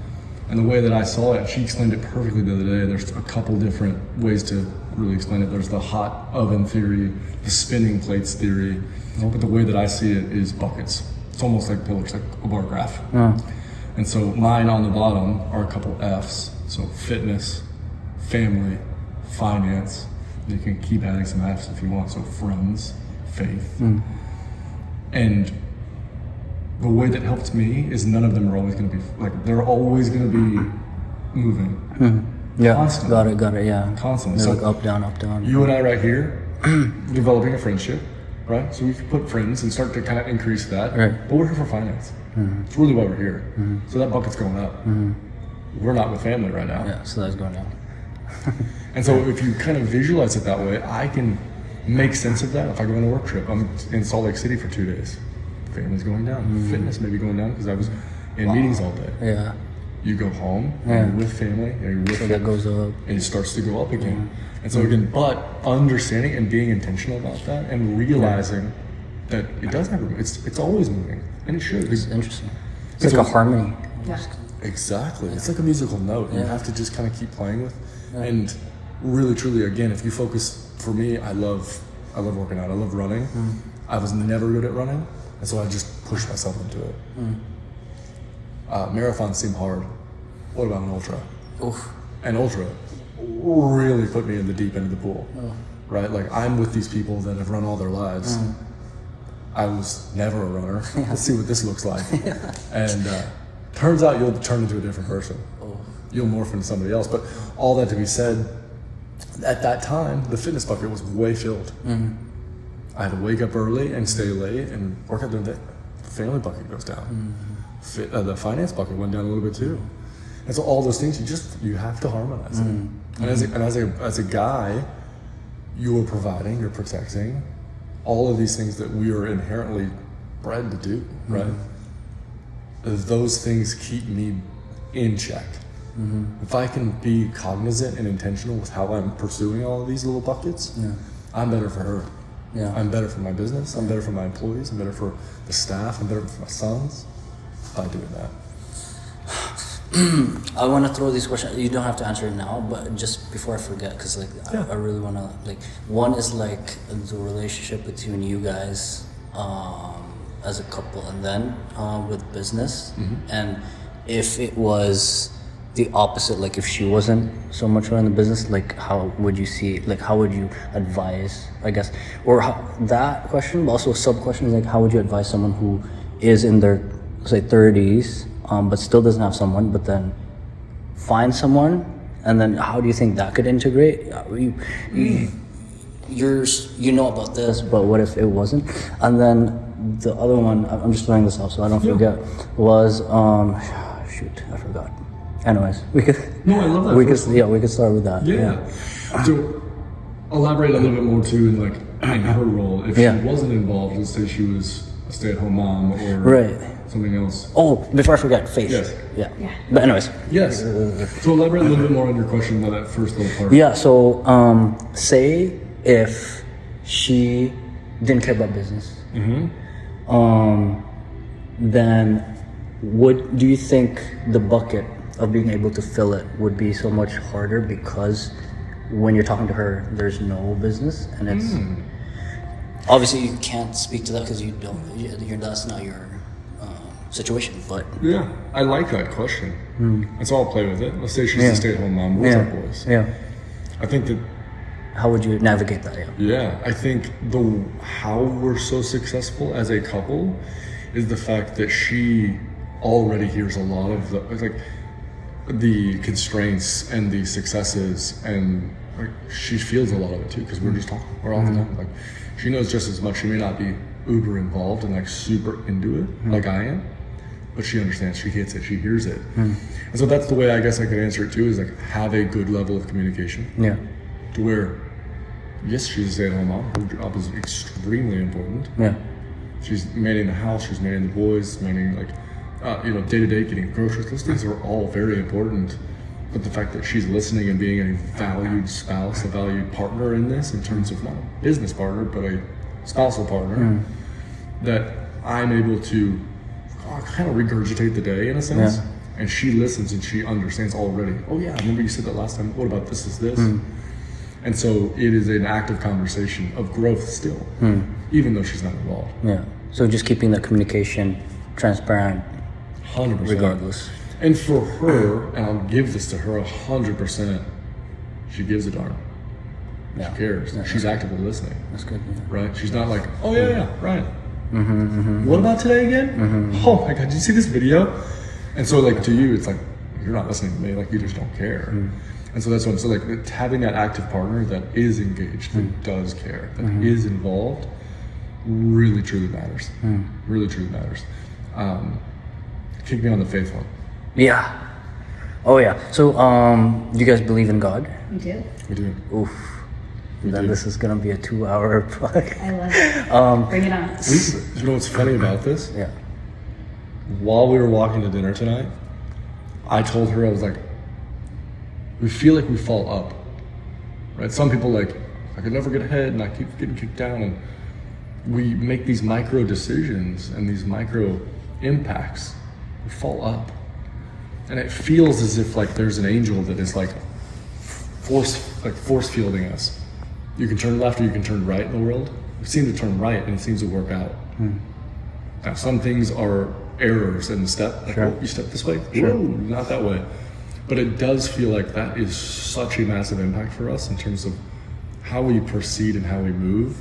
And the way that I saw it, she explained it perfectly the other day. There's a couple different ways to really explain it. There's the hot oven theory, the spinning plates theory. But the way that I see it is buckets. It's almost like pillars, like a bar graph. And so mine on the bottom are a couple F's. So fitness, family, finance. You can keep adding some F's if you want. So friends, faith. And the way that helped me is none of them are always going to be, like, they're always going to be moving.
Yeah,
Constantly.
got it, yeah.
Constantly.
They're
So
like up, down, up, down.
you and I right here, developing a friendship, right? So we can put friends and start to kind of increase that.
Right.
But we're here for finance. It's really why we're here. So that bucket's going up. We're not with family right now.
Yeah, so that's going down.
And so if you kind of visualize it that way, I can make sense of that. If I go on a work trip, I'm in Salt Lake City for 2 days. Family's going down. Fitness may be going down because I was in meetings all day.
Yeah,
You go home,
Yeah.
and you're with family, and you're with
so that goes up.
and it starts to go up again. And so again, but understanding and being intentional about that and realizing that it does have room. It's always moving, and it should.
It's interesting. It's
And
like
so-
a harmony.
Yeah.
Exactly. It's like a musical note. You
Yeah.
have to just kind of keep playing with. And really, truly, again, if you focus, for me, I love working out. I love running. I was never good at running, and so I just pushed myself into it. Marathons seem hard. What about an ultra?
Oof.
An ultra really put me in the deep end of the pool. Right? Like, I'm with these people that have run all their lives. I was never a runner. Let's see what this looks like. And turns out you'll turn into a different person. You'll morph into somebody else. But all that to be said, at that time, the fitness bucket was way filled. I had to wake up early and stay late and work out during the day. The family bucket goes down. The finance bucket went down a little bit too. And so all those things, you have to harmonize it. And as a guy, you are providing, you're protecting all of these things that we are inherently bred to do, right? Those things keep me in check. If I can be cognizant and intentional with how I'm pursuing all of these little buckets, I'm better for her.
Yeah.
I'm better for my business. I'm better for my employees. I'm better for the staff. I'm better for my sons by doing that.
I want to throw these questions. You don't have to answer it now, but just before I forget, because like I really want to like. One is like the relationship between you guys as a couple, and then with business, and if it was the opposite, like if she wasn't so much running the business, like how would you see? Like how would you advise? I guess, or that question, but also a sub question is like how would you advise someone who is in their say 30s? But still doesn't have someone, but then find someone, and then how do you think that could integrate? You know about this, but what if it wasn't? And then the other one, I'm just throwing this out so I don't forget, was shoot, I forgot. Anyways, we could.
No, I love that.
We could start with that.
Yeah. So elaborate a little bit more too in like in her role. If
Yeah.
she wasn't involved, let's say she was a stay-at-home mom or
Right.
something else.
Oh, before I forget, faith.
Yes.
Yeah.
Yeah.
But anyways.
Yes. So elaborate a little bit more on your question about that first little part.
Yeah, so say if she didn't care about business, then do you think the bucket of being able to fill it would be so much harder because when you're talking to her, there's no business, and it's obviously you can't speak to that because that's not your situation, but
Yeah, I like that question. And so I'll play with it. Let's say she's a stay-at-home mom with our boys.
yeah.
I think that,
How would you navigate that?
I think how we're so successful as a couple is the fact that she already hears a lot of the constraints and the successes, and like, she feels a lot of it too because we're just talking. We're all the time. Like, she knows just as much. She may not be uber involved and like super into it like I am, but she understands. She gets it. She hears it. And so that's the way I guess I could answer it too. Is like have a good level of communication.
Yeah.
To where, yes, she's a stay-at-home mom. Her job is extremely important.
Yeah.
She's managing the house, she's managing the boys, managing like, day to day getting groceries. Those things are all very important. But the fact that she's listening and being a valued spouse, a valued partner in this, in terms of not a business partner, but a spousal partner, that I'm able to kind of regurgitate the day in a sense. And she listens and she understands already. Oh yeah, I remember you said that last time. What about this is this? And so it is an active conversation of growth still, even though she's not involved.
Yeah. So just keeping the communication transparent,
100%.
regardless.
And for her, and I'll give this to her 100%, she gives a darn.
Yeah.
She cares.
Yeah.
She's actively listening.
That's good. Yeah.
Right? She's not like, oh yeah, right. What about today again? Oh my God, did you see this video? And so like to you, it's like, you're not listening to me, like you just don't care. And so that's what I'm saying, like having that active partner that is engaged, that does care, that is involved, really truly matters. Really truly matters. Kick me on the faith one.
Yeah. Oh yeah. So you guys believe in God?
We do.
We do.
Oof. Then this is gonna be a 2-hour plug.
I love it. Bring it on.
You know what's funny about this?
Yeah.
While we were walking to dinner tonight, I told her, I was like, we feel like we fall up, right? Some people like, I could never get ahead and I keep getting kicked down, and we make these micro decisions and these micro impacts, we fall up. And it feels as if like there's an angel that is like force fielding us. You can turn left or you can turn right in the world. We seem to turn right and it seems to work out. Now some things are errors in the step, like, oh, you step this way, whoa, not that way. But it does feel like that is such a massive impact for us in terms of how we proceed and how we move.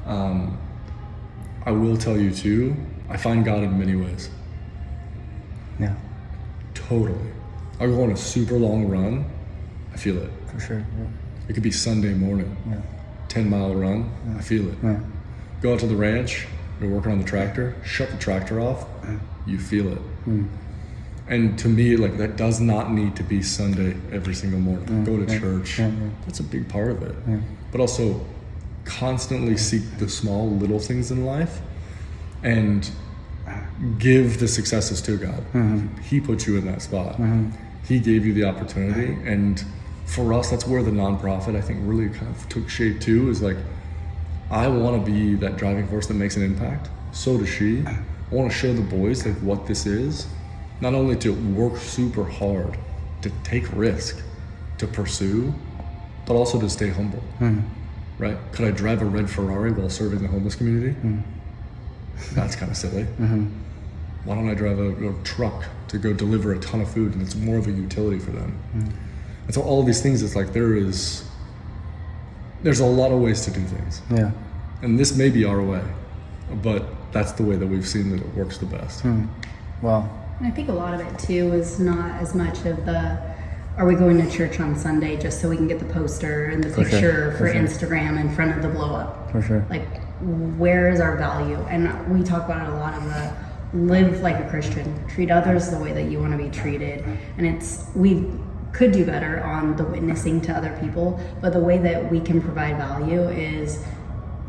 I will tell you too, I find God in many ways.
Yeah.
Totally. I'll go on a super long run, I feel it.
For sure. Yeah.
It could be Sunday morning, 10-mile run, I feel it.
Yeah.
Go out to the ranch, you're working on the tractor, shut the tractor off, you feel it. And to me, like that does not need to be Sunday every single morning. Go to church, that's a big part of it. But also constantly seek the small little things in life and give the successes to God. He put you in that spot. He gave you the opportunity, and for us, that's where the nonprofit I think really kind of took shape too, is like, I want to be that driving force that makes an impact. So does she. I want to show the boys like what this is, not only to work super hard, to take risk, to pursue, but also to stay humble. Right? Could I drive a red Ferrari while serving the homeless community? That's kind of silly. Why don't I drive a truck to go deliver a ton of food, and it's more of a utility for them? And so all of these things, it's like there's a lot of ways to do things. Yeah. And this may be our way, but that's the way that we've seen that it works the best.
Wow.
And I think a lot of it too is not as much of the, are we going to church on Sunday just so we can get the poster and the picture for Instagram in front of the blow up? For sure. Like, where is our value? And we talk about it a lot of the live like a Christian, treat others the way that you want to be treated. And we could do better on the witnessing to other people, but the way that we can provide value is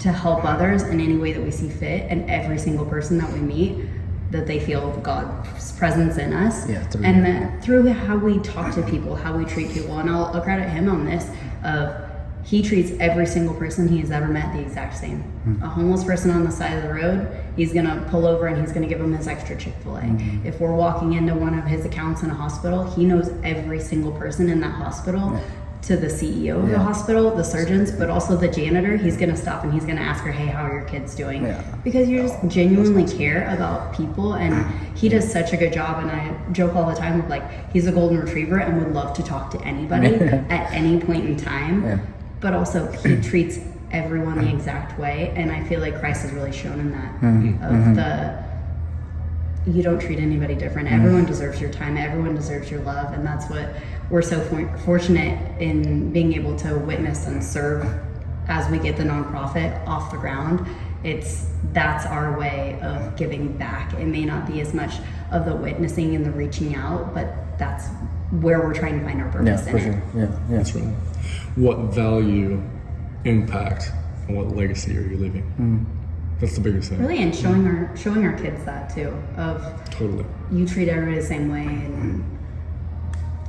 to help others in any way that we see fit, and every single person that we meet, that they feel God's presence in us. And that through how we talk to people, how we treat people. And I'll credit him on this, he treats every single person he has ever met the exact same. A homeless person on the side of the road, he's gonna pull over and he's gonna give him his extra Chick-fil-A. If we're walking into one of his accounts in a hospital, he knows every single person in that hospital, to the CEO of the hospital, the surgeons, but also the janitor. He's gonna stop and he's gonna ask her, hey, how are your kids doing? Because you just genuinely care about people, and he does such a good job. And I joke all the time, like, he's a golden retriever and would love to talk to anybody at any point in time. But also he treats everyone the exact way, and I feel like Christ has really shown in that, you don't treat anybody different. Everyone deserves your time, everyone deserves your love, and that's what we're so fortunate in being able to witness and serve as we get the nonprofit off the ground. That's our way of giving back. It may not be as much of the witnessing and the reaching out, but that's where we're trying to find our purpose in it.
That's right. What value, impact, and what legacy are you leaving? That's the biggest thing.
Really, and showing our kids that too, of
Totally.
you treat everybody the same way, and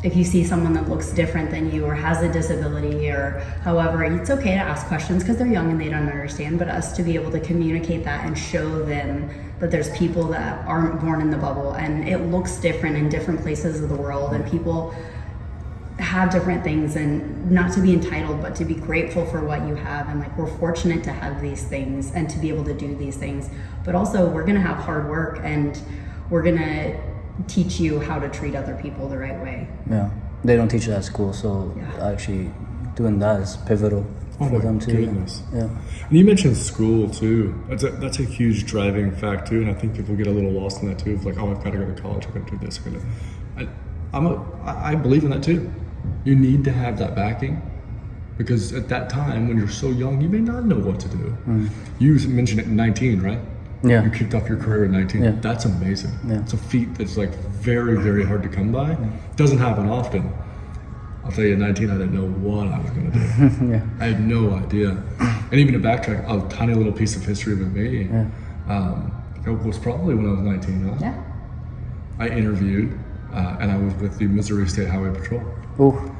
if you see someone that looks different than you or has a disability or however, it's okay to ask questions because they're young and they don't understand, but us to be able to communicate that and show them that there's people that aren't born in the bubble and it looks different in different places of the world, and people have different things, and not to be entitled but to be grateful for what you have, and like we're fortunate to have these things and to be able to do these things, but also we're gonna have hard work and we're gonna teach you how to treat other people the right way.
Yeah, they don't teach it at school, so actually doing that is pivotal for them too.
Goodness.
Yeah.
And you mentioned school too. That's a huge driving fact too, and I think people get a little lost in that too. Of like, oh, I've got to go to college. I've got to do this. I believe in that too. You need to have that backing, because at that time when you're so young, you may not know what to do. You mentioned it at 19, right?
Yeah.
You kicked off your career at 19.
Yeah.
That's amazing.
Yeah.
It's a feat that's like very, very hard to come by. Doesn't happen often. I'll tell you, at 19, I didn't know what I was going to do.
Yeah.
I had no idea. And even to backtrack, a tiny little piece of history with me, it was probably when I was 19, huh?
Yeah.
I interviewed, and I was with the Missouri State Highway Patrol.
Ooh.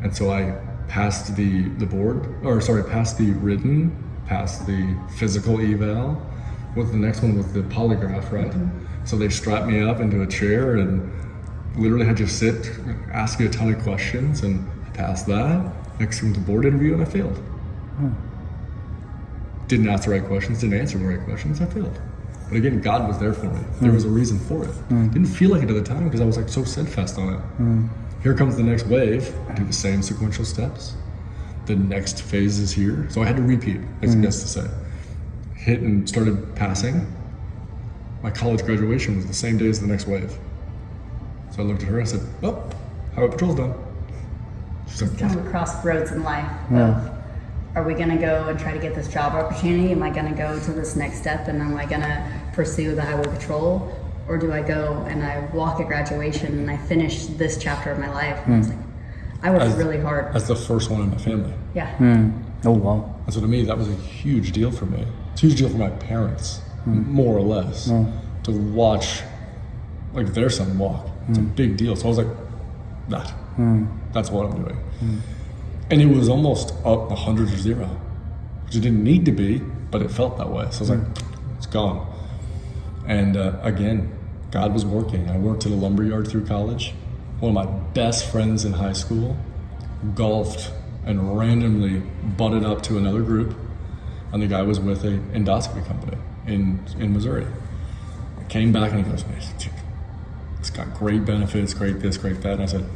And so I passed passed the written, passed the physical eval. What's the next one? With the polygraph, right? So they strapped me up into a chair and literally had you sit, ask you a ton of questions, and I passed that. Next thing was the board interview, and I failed. Didn't ask the right questions, didn't answer the right questions, I failed. But again, God was there for me. There was a reason for it. Didn't feel like it at the time because I was like so steadfast on it. Here comes the next wave. I do the same sequential steps. The next phase is here. So I had to repeat, as I guess to say. Hit and started passing. My college graduation was the same day as the next wave. So I looked at her and I said, oh, Highway Patrol's done. She's like,
Kind of a crossroads in life. Of, are we gonna go and try to get this job opportunity? Am I gonna go to this next step and am I gonna pursue the Highway Patrol? Or do I go and I walk at graduation and I finish this chapter of my life? And I was like, I worked really hard.
That's the first one in my family.
Yeah.
Oh wow.
And so to me, that was a huge deal for me. It's a huge deal for my parents, more or less, to watch like their son walk. It's a big deal. So I was like, that's what I'm doing. And it was almost up 100 to 0, which it didn't need to be, but it felt that way. So I was like, it's gone. And again, God was working. I worked at a lumberyard through college. One of my best friends in high school golfed and randomly butted up to another group, and the guy was with an endoscopy company in Missouri. I came back and he goes, man, it's got great benefits, great this, great that. And I said,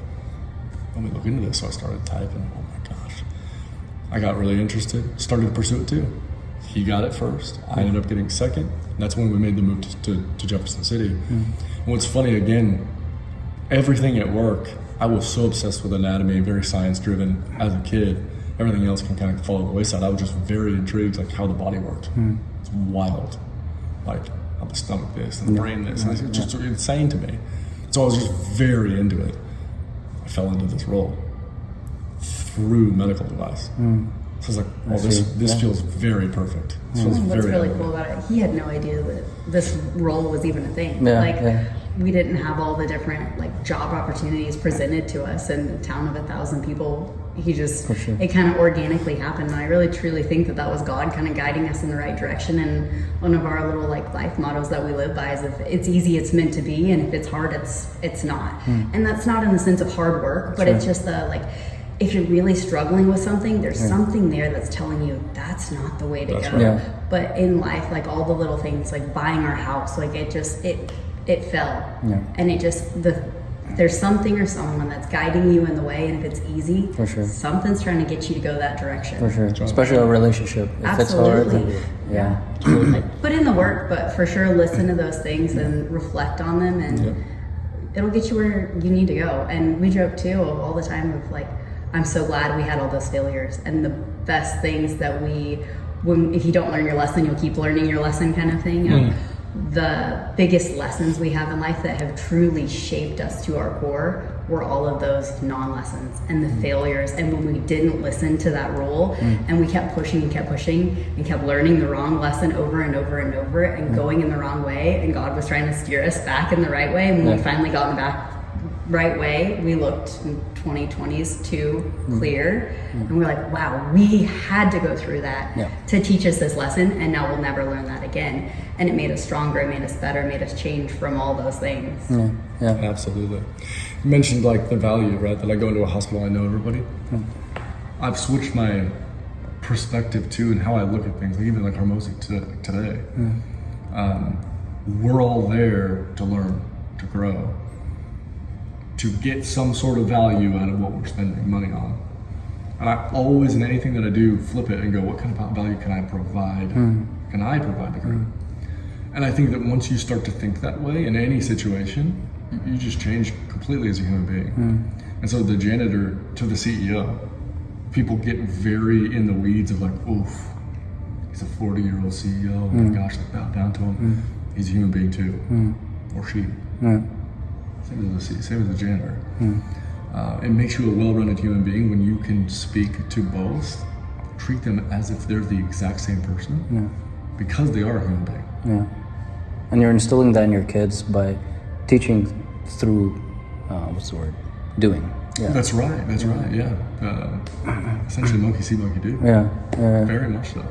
let me look into this. So I started typing. Oh my gosh. I got really interested, started to pursue it too. He got it first. I ended up getting second. That's when we made the move to Jefferson City. And what's funny, again, everything at work, I was so obsessed with anatomy, very science driven as a kid. Everything else can kind of fall to the wayside. I was just very intrigued, like how the body worked. It's wild, like how the stomach this and the brain this. And it's just insane to me. So I was just very into it. I fell into this role through medical device. So I was like, oh, this feels very perfect. This feels
What's
very
really
elegant.
cool about it, he had no idea that this role was even a thing. We didn't have all the different like job opportunities presented to us in a town of 1,000 people. He just, it kind of organically happened. And I really truly think that was God kind of guiding us in the right direction. And one of our little like life mottos that we live by is, if it's easy, it's meant to be. And if it's hard, it's not. And that's not in the sense of hard work, but it's just the like, if you're really struggling with something, there's something there that's telling you that's not the way to go.
Right.
But in life, like all the little things, like buying our house, like it fell. And it just, there's something or someone that's guiding you in the way, and if it's easy, something's trying to get you to go that direction.
For sure. Especially a relationship. If
Absolutely.
it's hard,
Like, put in the work, but for sure listen to those things and reflect on them, and it'll get you where you need to go. And we joke too all the time of like, I'm so glad we had all those failures, and the best things that if you don't learn your lesson, you'll keep learning your lesson kind of thing. the biggest lessons we have in life that have truly shaped us to our core were all of those non-lessons and the failures, and when we didn't listen to that rule and we kept pushing and kept pushing and kept learning the wrong lesson over and over and over and going in the wrong way, and God was trying to steer us back in the right way, and when we finally got in the right way, we looked in 2020s too clear, and we're like, wow, we had to go through that to teach us this lesson, and now we'll never learn that again. And it made us stronger, it made us better, it made us change from all those things.
Absolutely. You mentioned like the value, right? That I go into a hospital, I know everybody. I've switched my perspective too, and how I look at things, like even like Hormozi today. We're all there to learn, to grow, to get some sort of value out of what we're spending money on. And I always, in anything that I do, flip it and go, what kind of value can I provide? Can I provide the group? And I think that once you start to think that way in any situation, you just change completely as a human being. And so the janitor to the CEO, people get very in the weeds of like, oof, he's a 40-year-old CEO, oh my gosh, like bow down to him. He's a human being too, or she. Same as the janitor. It makes you a well-rounded human being when you can speak to both, treat them as if they're the exact same person, because they are a human being.
And you're instilling that in your kids by teaching through, what's the word? Doing.
That's right. Essentially, monkey see, monkey do. Very much so.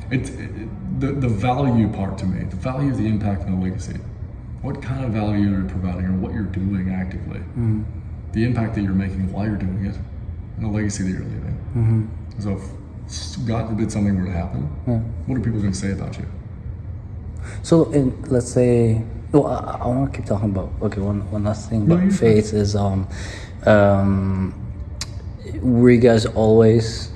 The value part to me, the value of the impact and the legacy. What kind of value you're providing, or what you're doing actively, the impact that you're making while you're doing it, and the legacy that you're leaving. So if God forbid something were to happen, what are people going to say about you?
So let's say, well, I want to keep talking about, one last thing about faith is, were you guys always,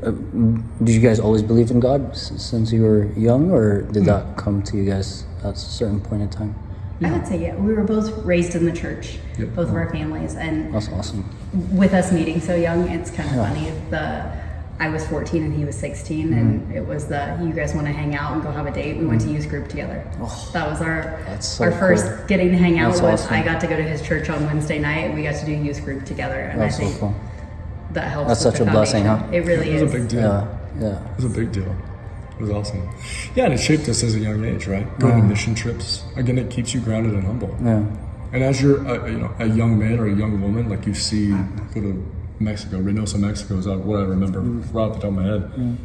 did you guys always believe in God since you were young, or did that come to you guys at a certain point in time?
I would say, we were both raised in the church, both of our families, and
that's awesome.
With us meeting so young, it's kind of funny. I was 14 and he was 16, and it was you guys want to hang out and go have a date. We went to youth group together. That was our first getting to hang out. Awesome. I got to go to his church on Wednesday night, and we got to do youth group together. And
that's
I think
so cool.
That helps.
That's such a blessing, huh?
It really is.
It was a big deal.
It
was a big deal. It was awesome. Yeah, and it shaped us as a young age, right? Going to mission trips. Again, it keeps you grounded and humble. And as you're a young man or a young woman, like you see, go to Mexico, Reynosa, Mexico is what I remember right off the top of my head.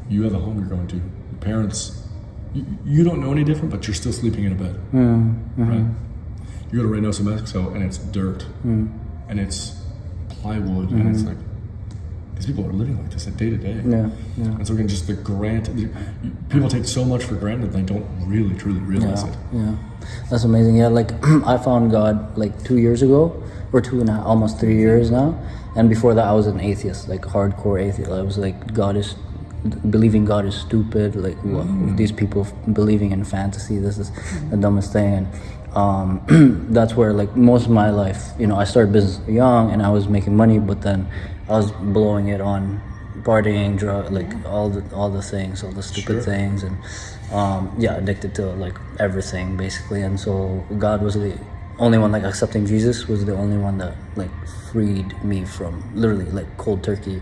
You have a home you're going to. Your parents, you don't know any different, but you're still sleeping in a bed, right? You go to Reynosa, Mexico, and it's dirt, and it's plywood, and it's like, these people are living like this day to day. And so again, just people take so much for granted, they don't really, truly realize it.
That's amazing. Like I found God like 2 years ago, or 2.5, almost 3 years now. And before that, I was an atheist, like hardcore atheist. I was like, believing God is stupid. Like these people believing in fantasy, this is the dumbest thing. And that's where like most of my life, I started business young and I was making money, but then I was blowing it on partying, drug, like all the things, all the stupid things, and addicted to like everything basically. And so God was the only one, like accepting Jesus was the only one that like freed me from literally like cold turkey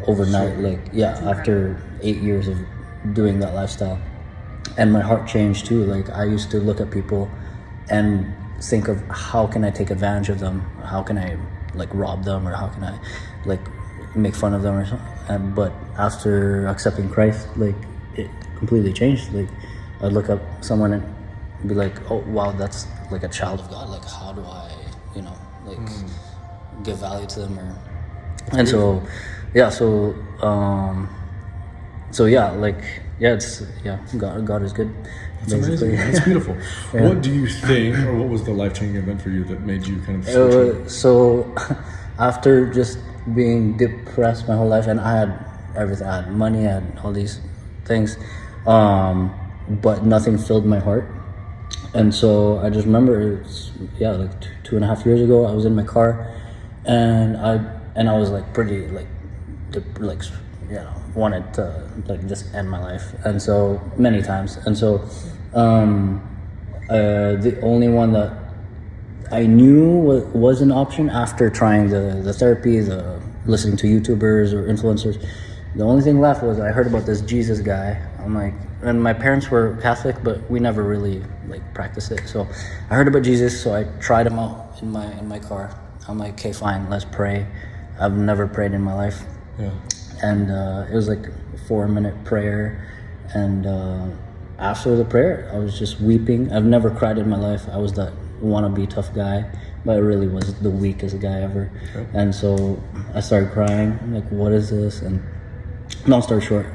overnight. After 8 years of doing that lifestyle, and my heart changed too. Like I used to look at people and think of how can I take advantage of them, how can I like rob them, or how can I like make fun of them or something. But after accepting Christ, like it completely changed. Like I'd look up someone and be like, oh wow, that's like a child of God. Like how do I, give value to them? God is good.
It's amazing. It's beautiful. What do you think, or what was the life-changing event for you that made you kind of
so after just being depressed my whole life, and I had everything, I had money, I had all these things, but nothing filled my heart. And so I just remember like 2.5 years ago, I was in my car, and I was like pretty wanted to like just end my life, and so many times. And so The only one that I knew was an option after trying the therapy, the listening to YouTubers or influencers. The only thing left was I heard about this Jesus guy. I'm like, and my parents were Catholic, but we never really like practiced it. So I heard about Jesus, so I tried him out in my car. I'm like, okay, fine, let's pray. I've never prayed in my life.
Yeah.
And it was like a 4-minute prayer, and after the prayer I was just weeping. I've never cried in my life. I was that wannabe tough guy, but I really was the weakest guy ever. Okay. And so I started crying. I'm like, what is this? And long story short,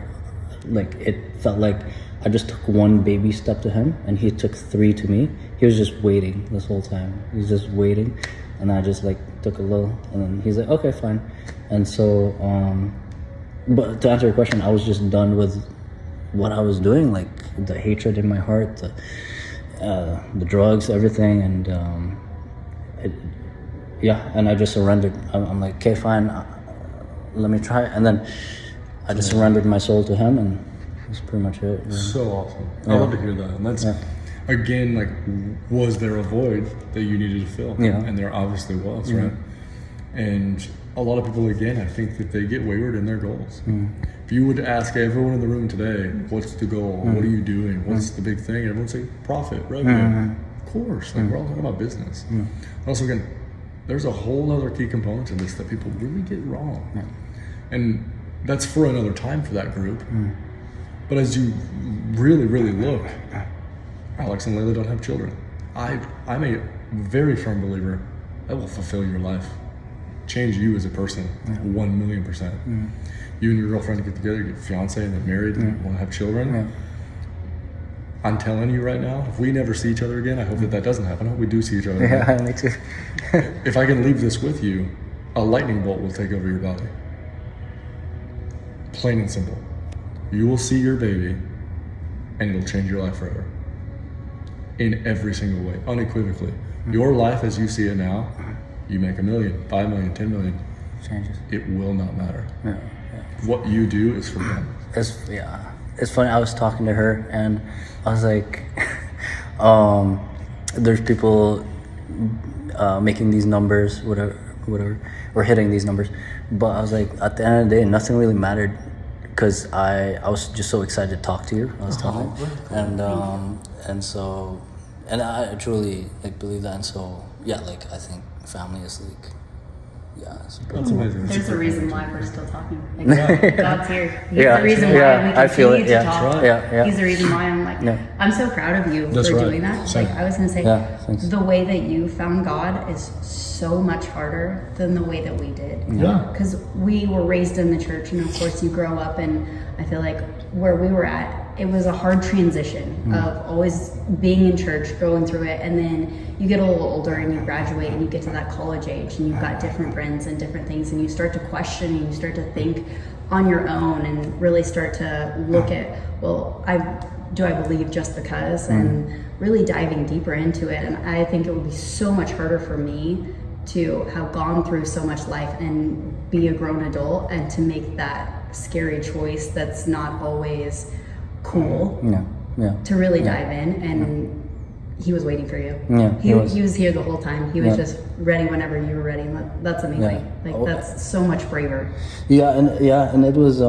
like it felt like I just took one baby step to him and he took 3 to me. He was just waiting this whole time. He was just waiting, and I just like took a little, and then he's like, okay, fine. And so but to answer your question, I was just done with what I was doing, like the hatred in my heart, the drugs, everything, and and I just surrendered. I'm like, okay, fine, let me try. And then I just surrendered my soul to him, and that's pretty much it. Yeah.
So awesome. I love to hear that. And that's, again, like, was there a void that you needed to fill?
Yeah.
And there obviously was, right? And a lot of people, again, I think that they get wayward in their goals. If you would ask everyone in the room today, what's the goal? What are you doing? What's the big thing? Everyone say profit, revenue. Of course, like we're all talking about business. Also, again, there's a whole other key component to this that people really get wrong. And that's for another time for that group. But as you really, really look, Alex and Layla don't have children. I'm a very firm believer that will fulfill your life. Change you as a person, 1,000,000%. You and your girlfriend get together, get fiance, and get married, and want to have children. I'm telling you right now, if we never see each other again, I hope that doesn't happen. I hope we do see each other again.
Yeah, me too.
If I can leave this with you, a lightning bolt will take over your body. Plain and simple. You will see your baby, and it'll change your life forever. In every single way, unequivocally. Your life as you see it now, you make $1 million, 5 million, 10 million.
Changes.
It will not matter. What you do is for them.
It's funny. I was talking to her, and I was like, "There's people making these numbers, whatever, or hitting these numbers." But I was like, at the end of the day, nothing really mattered, because I was just so excited to talk to you. I was talking, and I truly like believe that. And so like I think family is like.
That's amazing.
There's a reason why we're still talking. Like, God's here. He's the reason why we
I feel
continue
it.
to talk.
Right.
He's the reason why I'm like, I'm so proud of you for doing that.
Same.
Like I was gonna say, the way that you found God is so much harder than the way that we did. Because we were raised in the church, and of course you grow up, and I feel like where we were at, it was a hard transition of always being in church, going through it, and then you get a little older and you graduate and you get to that college age and you've got different friends and different things, and you start to question and you start to think on your own and really start to look at, well, do I believe just because, and really diving deeper into it. And I think it would be so much harder for me to have gone through so much life and be a grown adult and to make that scary choice that's not always cool to really dive in. And he was waiting for you. He was here the whole time. He was just ready whenever you were ready. And that's amazing. That's so much braver.
And it was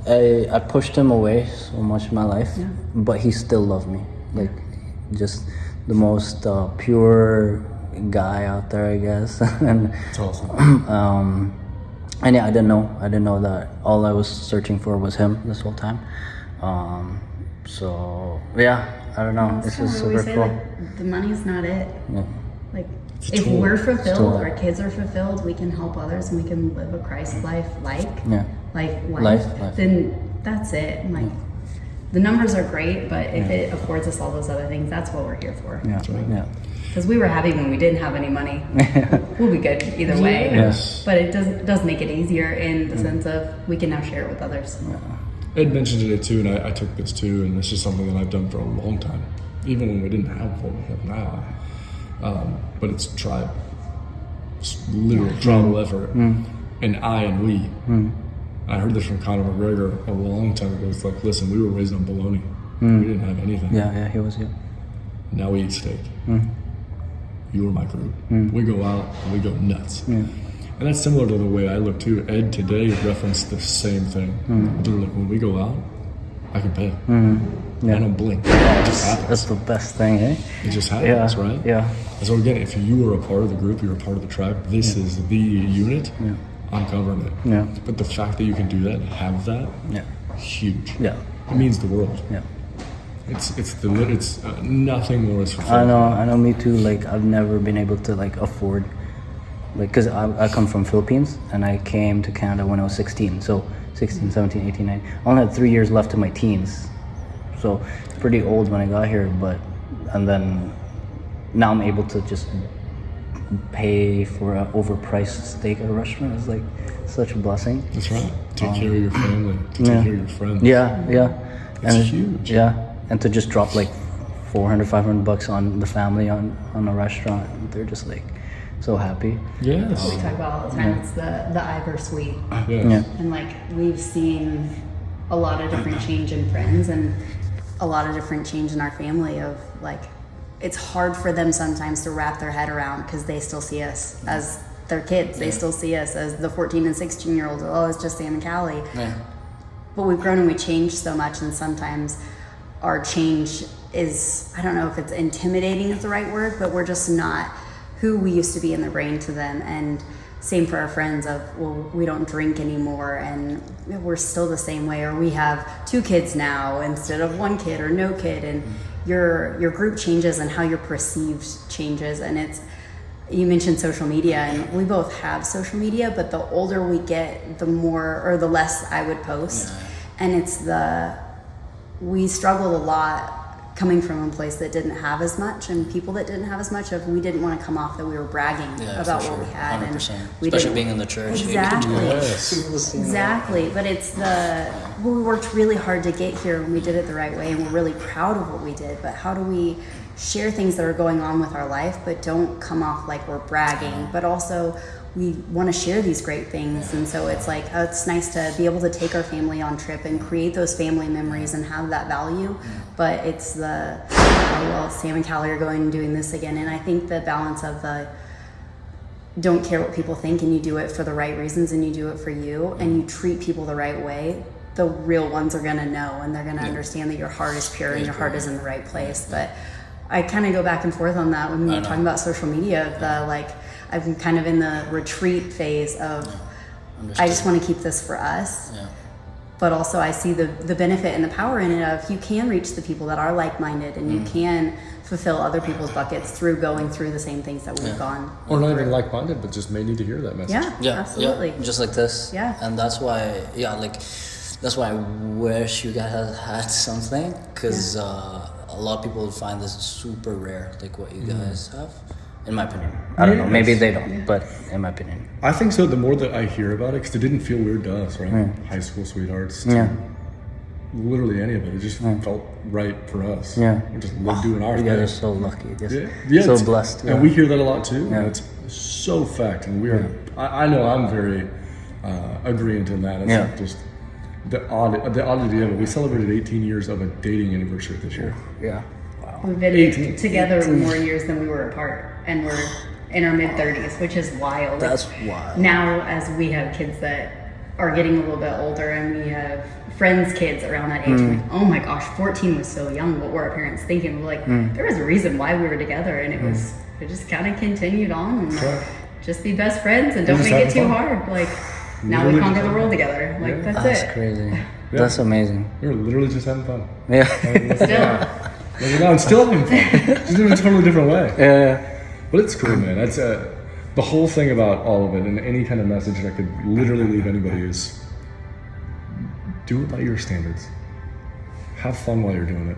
I pushed him away so much in my life, but he still loved me. Like just the most pure guy out there, I guess. And
it's awesome.
And I didn't know that all I was searching for was him this whole time. I don't know. This is super cool.
The money's not it. Like if we're fulfilled, our kids are fulfilled, we can help others and we can live a Christ life then that's it. And like the numbers are great, but if it affords us all those other things, that's what we're here for. Because we were happy when we didn't have any money. We'll be good either way. But it does make it easier in the sense of we can now share it with others.
Ed mentioned it too, and I took this too, and this is something that I've done for a long time, even when we didn't have what we have now. But it's tribe. It's literal tribal effort. And I and we. I heard this from Conor McGregor a long time ago. It's like, listen, we were raised on baloney. We didn't have anything.
Yeah, he was, yeah.
Now we eat steak. You are my group. We go out and we go nuts.
Yeah.
And that's similar to the way I look too. Ed today referenced the same thing. They're like, when we go out, I can pay. I don't blink. It just happens.
That's the best thing, eh?
It just happens, right?
Yeah.
And so again, if you are a part of the group, you're a part of the tribe, this is the unit, I'm covering it.
Yeah.
But the fact that you can do that and have that, huge.
Yeah.
It means the world.
Yeah.
It's nothing more is fulfilling.
I know, me too. Like, I've never been able to like afford, like, cause I come from Philippines and I came to Canada when I was 16. So 16, 17, 18, 19. I only had 3 years left in my teens. So pretty old when I got here, and then now I'm able to just pay for an overpriced steak at a restaurant. It's like such a blessing.
That's right. Take care of your family. Take care of your friends.
Yeah.
It's huge.
Yeah. And to just drop like $400-500 on the family on a restaurant, they're just like so happy.
Yes.
We talk about all the time. It's the Ivor Suite.
Yes.
And like we've seen a lot of different change in friends and a lot of different change in our family of like it's hard for them sometimes to wrap their head around because they still see us as their kids. They still see us as the 14 and 16-year-olds. Oh, it's just Sam and Cali.
Yeah.
But we've grown and we changed so much, and sometimes our change is, I don't know if it's intimidating is the right word, but we're just not who we used to be in their brain to them. And same for our friends of, well, we don't drink anymore and we're still the same way, or we have 2 kids now instead of 1 kid or no kid, and your group changes and how you're perceived changes. And it's, you mentioned social media, and we both have social media, but the older we get, the more or the less I would post. And it's we struggled a lot coming from a place that didn't have as much, and people that didn't have as much of, we didn't want to come off that we were bragging about what we had.
100%.
And we
Especially
didn't,
being in the church.
Exactly.
Yes.
Exactly. But it's we worked really hard to get here, and we did it the right way, and we're really proud of what we did. But how do we share things that are going on with our life, but don't come off like we're bragging, but also we want to share these great things. And so it's like, it's nice to be able to take our family on trip and create those family memories and have that value. But it's Sam and Cali are going and doing this again. And I think the balance of don't care what people think, and you do it for the right reasons, and you do it for you, and you treat people the right way, the real ones are going to know, and they're going to understand that your heart is pure and your heart is in the right place. But I kind of go back and forth on that when we were talking about social media, I'm kind of in the retreat phase of, I just want to keep this for us. Yeah. But also I see the benefit and the power in it of you can reach the people that are like-minded, and you can fulfill other people's buckets through going through the same things that we've gone
or not
through.
even like-minded, but just may need to hear that message.
Yeah,
absolutely.
Yeah, just like this.
Yeah.
And that's why, that's why I wish you guys had something, because a lot of people find this super rare, like what you guys have. In my opinion. I don't know, maybe they don't, but in my opinion.
I think so. The more that I hear about it, because it didn't feel weird to us, right? High school sweethearts. Literally any of it. It just felt right for us. Yeah. We're just doing our thing.
You guys are so lucky.
Yeah,
so blessed.
And we hear that a lot too. And it's so fact. And we are, I know I'm very agreeant in that. It's like just the oddity of it. We celebrated 18 years of a dating anniversary this year.
Yeah.
We've been together more years than we were apart, and we're in our mid-30s, which is wild.
That's wild.
Now, as we have kids that are getting a little bit older, and we have friends' kids around that age, like, oh my gosh, 14 was so young. What were our parents thinking? We're like, there was a reason why we were together, and it just kind of continued on, and just be best friends, and don't make it too hard. Like, now we conquer the world together. Like, that's it.
That's crazy. Yeah. That's amazing.
We were literally just having fun.
Yeah.
Still.
I'm still having fun. Just in a totally different way.
Yeah.
But it's cool, man. That's the whole thing about all of it, and any kind of message that could literally leave anybody is do it by your standards. Have fun while you're doing it.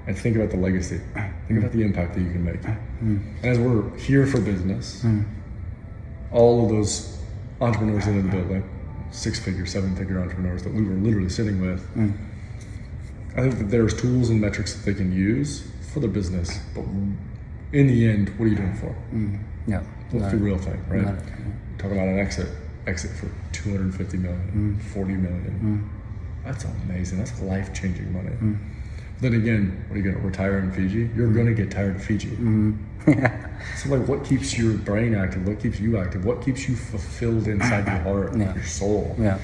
And think about the legacy. Think about the impact that you can make. And as we're here for business, all of those entrepreneurs in the building, 6-figure, 7-figure entrepreneurs that we were literally sitting with, I think that there's tools and metrics that they can use for their business, but in the end, what are you doing it for?
Yeah.
What's the real thing, right? Talking about an exit for 250 million, 40 million. That's amazing. That's life-changing money. Then again, what are you going to retire in Fiji? You're going to get tired of Fiji. So like, what keeps your brain active? What keeps you active? What keeps you fulfilled inside your heart, your soul?
Yeah.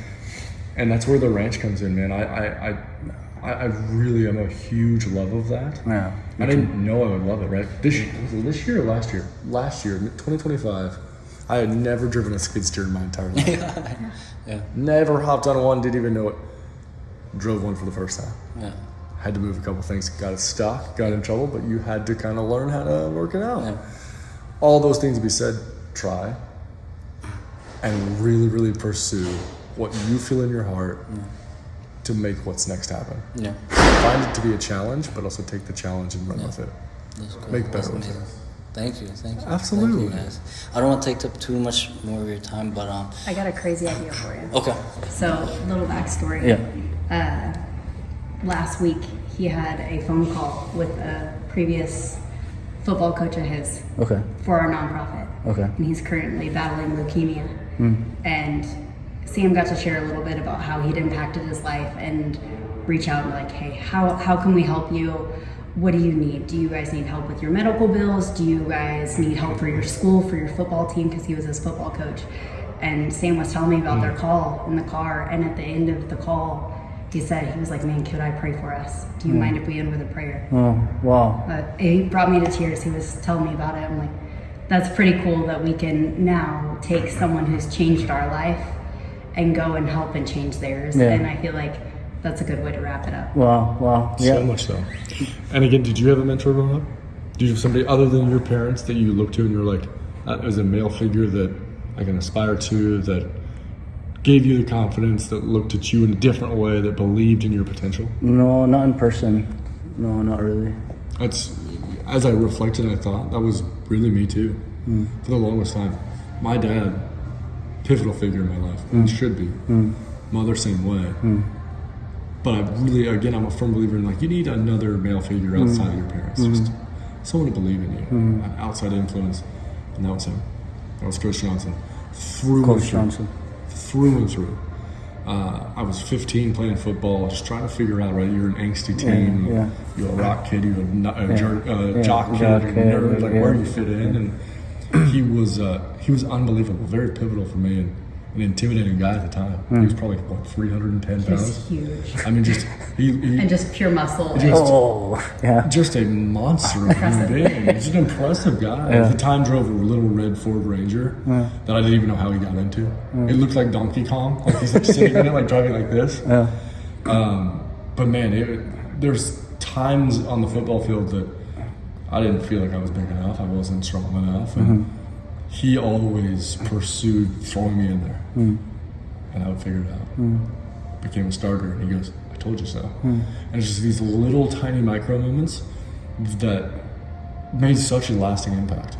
And that's where the ranch comes in, man. I really am a huge love of that.
Yeah.
I didn't know I would love it, right? This year or last year? Last year, 2025. I had never driven a skid steer in my entire life.
Yeah.
Never hopped on one, didn't even know it. Drove one for the first time.
Yeah.
Had to move a couple things, got it stuck, got in trouble, but you had to kind of learn how to work it out.
Yeah.
All those things to be said, try and really, really pursue what you feel in your heart to make what's next happen.
Yeah.
Find it to be a challenge, but also take the challenge and run with it.
That's cool.
Make better
That's
with
amazing.
it.
Thank you.
Absolutely.
Thank you guys. I don't want to take up too much more of your time, but
I got a crazy idea for you.
okay.
So, little backstory.
Yeah.
Last week, he had a phone call with a previous football coach of his
Okay.
for our nonprofit.
Okay.
And he's currently battling leukemia. And Sam got to share a little bit about how he'd impacted his life and reach out and like, hey, how can we help you? What do you need? Do you guys need help with your medical bills? Do you guys need help for your school, for your football team? Because he was his football coach. And Sam was telling me about their call in the car. And at the end of the call, he was like, man, could I pray for us? Do you mind if we end with a prayer?
Oh, wow.
He brought me to tears. He was telling me about it. I'm like, that's pretty cool that we can now take someone who's changed our life and go and help and change theirs.
Yeah.
And I feel like that's a good way to wrap it up.
Wow. Yeah.
So much so. And again, did you have a mentor growing up? Did you have somebody other than your parents that you looked to and you're like, as a male figure that I can aspire to, that gave you the confidence, that looked at you in a different way, that believed in your potential?
No, not in person. No, not really.
That's, as I reflected, I thought that was really me too. For the longest time. My dad, pivotal figure in my life, and should be. Mother, same way. But I really, again, I'm a firm believer in like, you need another male figure outside of your parents. Just someone to believe in you, an outside influence. And that was him. That was Coach Johnson. Through and through. I was 15 playing football, just trying to figure out, right? You're an angsty teen, you're a rock kid, you're a jock kid, you're a nerd, like where you fit in. And he was unbelievable, very pivotal for me, and an intimidating guy at the time. He was probably, 310 pounds?
He's huge.
I mean, just, he
And just pure muscle.
just a monster of a human being. He's an impressive guy. At the time, drove a little red Ford Ranger that I didn't even know how he got into. It looked like Donkey Kong. Like he's like sitting in it, like driving like this. But man, there's times on the football field that I didn't feel like I was big enough. I wasn't strong enough. And he always pursued throwing me in there. And I would figure it out. Became a starter, and he goes, I told you so. And it's just these little tiny micro moments that made such a lasting impact.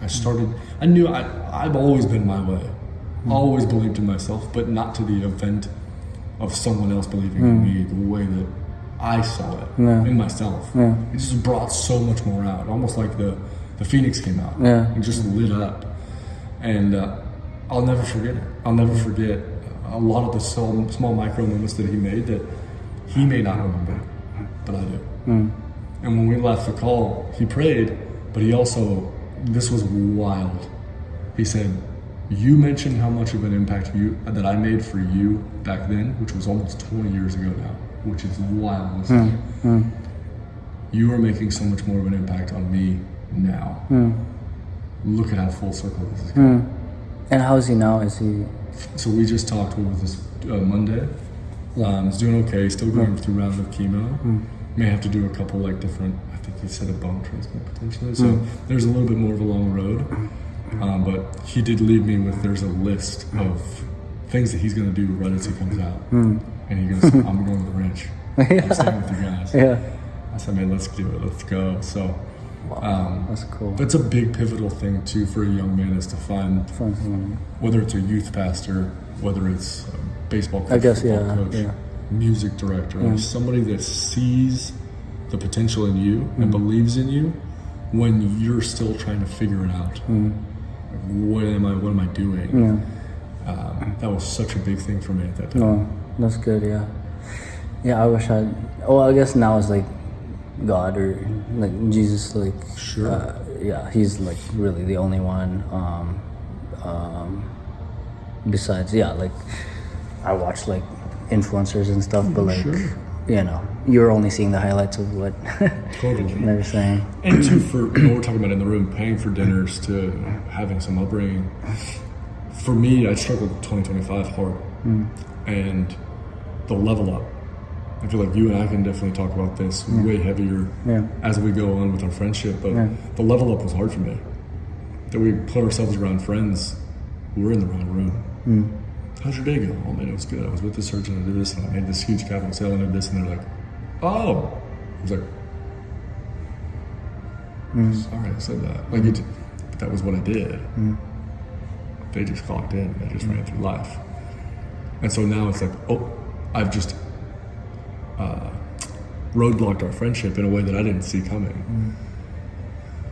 I knew I've always been my way. Always believed in myself, but not to the event of someone else believing in me the way that I saw it in myself. It just brought so much more out, almost like the phoenix came out. It just lit up. And I'll never forget it. I'll never forget a lot of the small micro moments that he made that he may not remember, but I do. And when we left the call, he prayed, but he also, this was wild. He said, you mentioned how much of an impact that I made for you back then, which was almost 20 years ago now, which is wild. You are making so much more of an impact on me now. Look at how full circle this is going.
And how is he now? Is he?
So we just talked with this Monday. He's doing okay. Still going through rounds of chemo. May have to do a couple different. I think he said a bone transplant potentially. So there's a little bit more of a long road. But he did leave me with there's a list of things that he's going to do right as he comes out. And he goes, I'm going to the ranch. I'm staying with you guys. I said, man, let's do it. Let's go. So.
That's cool.
That's a big pivotal thing too for a young man, is to find whether it's a youth pastor, whether it's a baseball coach, football coach, music director, somebody that sees the potential in you and believes in you when you're still trying to figure it out. What am I doing? That was such a big thing for me at that time.
No, that's good. Yeah, I wish I guess now is God or like Jesus, like
Sure.
yeah, he's like really the only one. Besides, yeah, like I watch like influencers and stuff, but like
Sure.
you know, you're only seeing the highlights of what
Totally.
they're saying.
And two, for what we're talking about in the room, paying for dinners to having some upbringing. For me, I struggled with 2025 hard, and the level up. I feel like you and I can definitely talk about this way heavier as we go on with our friendship. But the level up was hard for me. That we put ourselves around friends who were in the wrong room. How's your day going? Oh man, it was good. I was with this surgeon and I did this and I made this huge capital sale and I did this, and they're like, oh. I was like, sorry I said that. Like, but that was what I did. They just clocked in. They just ran through life. And so now it's like, oh, I've just roadblocked our friendship in a way that I didn't see coming.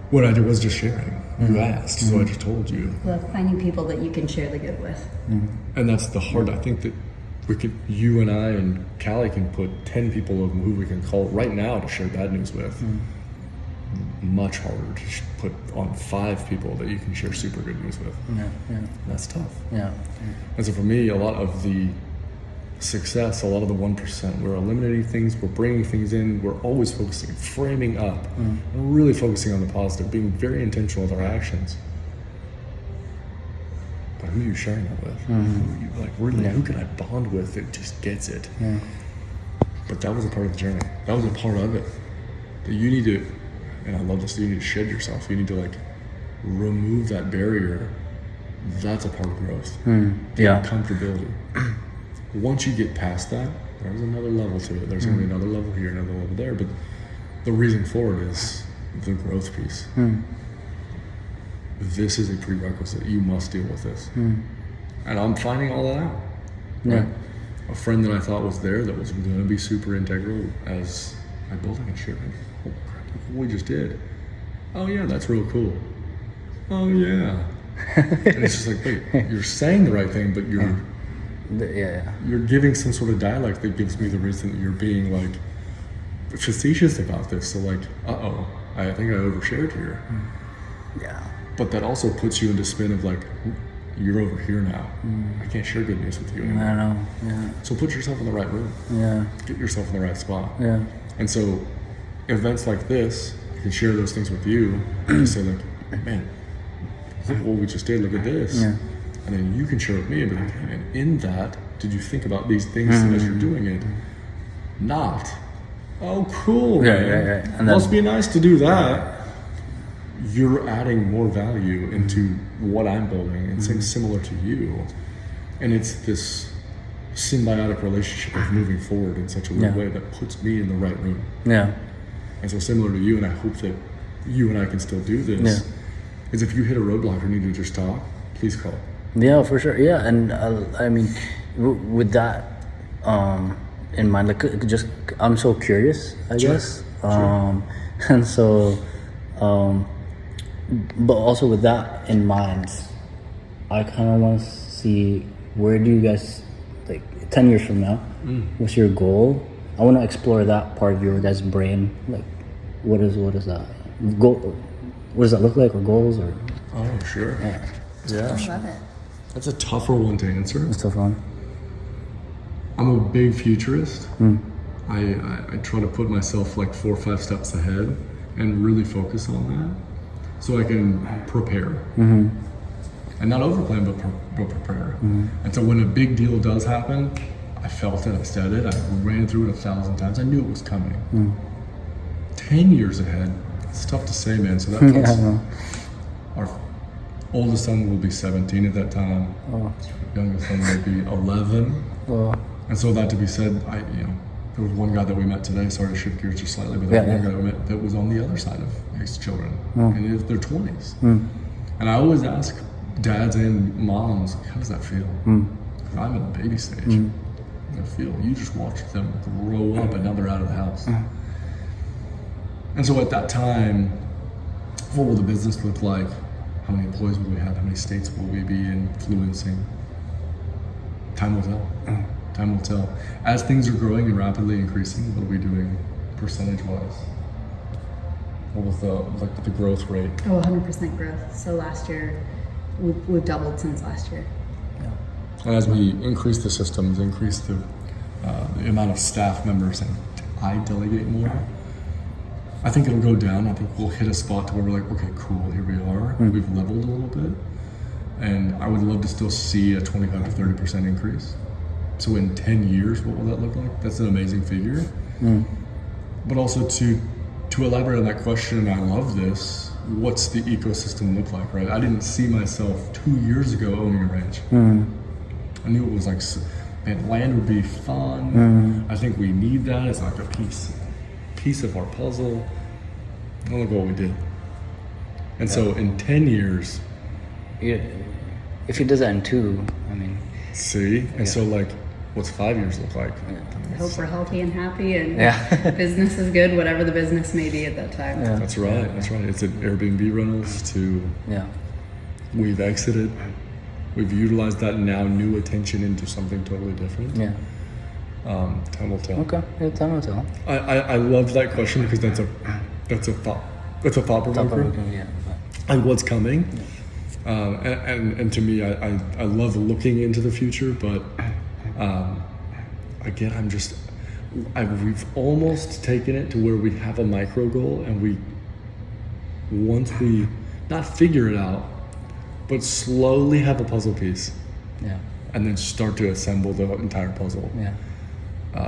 What I did was just sharing. You asked, so I just told you.
Well, finding people that you can share the good with.
And that's the hard. I think that you and I and Cali can put 10 people of who we can call right now to share bad news with. Much harder to put on 5 people that you can share super good news with. That's tough. And so for me, a lot of the success, a lot of the 1%, we're eliminating things, we're bringing things in, we're always focusing, framing up, we're really focusing on the positive, being very intentional with our actions. But who are you sharing that with? Who are you, like, really, who can I bond with that just gets it? But that was a part of the journey. That was a part of it. That you need to, and I love this, you need to shed yourself. You need to like remove that barrier. That's a part of growth. Comfortability. Once you get past that, there's another level to it. There's going to be another level here, another level there. But the reason for it is the growth piece. This is a prerequisite. You must deal with this. And I'm finding all that out. Right? A friend that I thought was there that was going to be super integral as my building and shit. Oh crap, look what we just did. Oh yeah, that's real cool. Oh yeah. And it's just like, wait, you're saying the right thing, but you're you're giving some sort of dialect that gives me the reason that you're being like facetious about this. So like, I think I overshared here. But that also puts you into spin of like, you're over here now. I can't share good news with you anymore.
I know.
So put yourself in the right room. Get yourself in the right spot. And so events like this, I can share those things with you and say like, man, look what we just did, look at this. And then you can share with me, but and in that, did you think about these things as you're doing it? Not, oh cool, man. And must be nice to do that. You're adding more value into what I'm building and saying similar to you. And it's this symbiotic relationship of moving forward in such a weird way that puts me in the right room. And so similar to you, and I hope that you and I can still do this, is if you hit a roadblock or need to just talk, please call.
Yeah, for sure. Yeah, and I mean, with that in mind, like, just I'm so curious, I guess. And so, but also with that in mind, I kind of want to see, where do you guys, like 10 years from now, what's your goal? I want to explore that part of your guys' brain. Like, what is that goal? What does that look like, or goals, or?
Oh, sure.
I love it.
That's a tougher one to answer.
It's tough one.
I'm a big futurist. I try to put myself like 4 or 5 steps ahead and really focus on that, so I can prepare. And not overplan, but prepare. And so when a big deal does happen, I felt it, I said it, I ran through it 1,000 times. I knew it was coming. 10 years ahead, it's tough to say, man. So that puts our oldest son will be 17 at that time. Youngest son will be 11. And so that to be said, there was one guy that we met today, sorry to shift gears just slightly, but there was one guy we met that was on the other side of his children, in their 20s. And I always ask dads and moms, how does that feel? Because I'm in the baby stage. How does that feel? You just watch them grow up and now they're out of the house. And so at that time, what will the business look like? How many employees will we have? How many states will we be influencing? Time will tell. Time will tell. As things are growing and rapidly increasing, what are we doing percentage-wise? What was the growth rate?
Oh, 100% growth. So last year, we've doubled since last year.
And as we increase the systems, increase the amount of staff members, and I delegate more, I think it'll go down. I think we'll hit a spot to where we're like, okay, cool, here we are. We've leveled a little bit. And I would love to still see a 25 to 30% increase. So in 10 years, what will that look like? That's an amazing figure. But also to elaborate on that question, and I love this, what's the ecosystem look like, right? I didn't see myself 2 years ago owning a ranch. I knew it was like, man, land would be fun. I think we need that as like a piece of our puzzle. And look what we did. And so in 10 years,
Yeah. If you did that in 2, I mean.
see? And so like, what's 5 years look like?
I hope we're healthy and happy and
Yeah.
business is good, whatever the business may be at that time.
Yeah.
That's right. It's an Airbnb rentals to
Yeah.
we've exited. We've utilized that now new attention into something totally different.
Yeah.
Time will tell.
Okay. Yeah, time will tell.
I love that question because that's a thought provoker.
Yeah.
Like what's coming. And to me, I love looking into the future, but again, we've almost taken it to where we have a micro goal, and once we not figure it out, but slowly have a puzzle piece,
Yeah.
and then start to assemble the entire puzzle.
Yeah.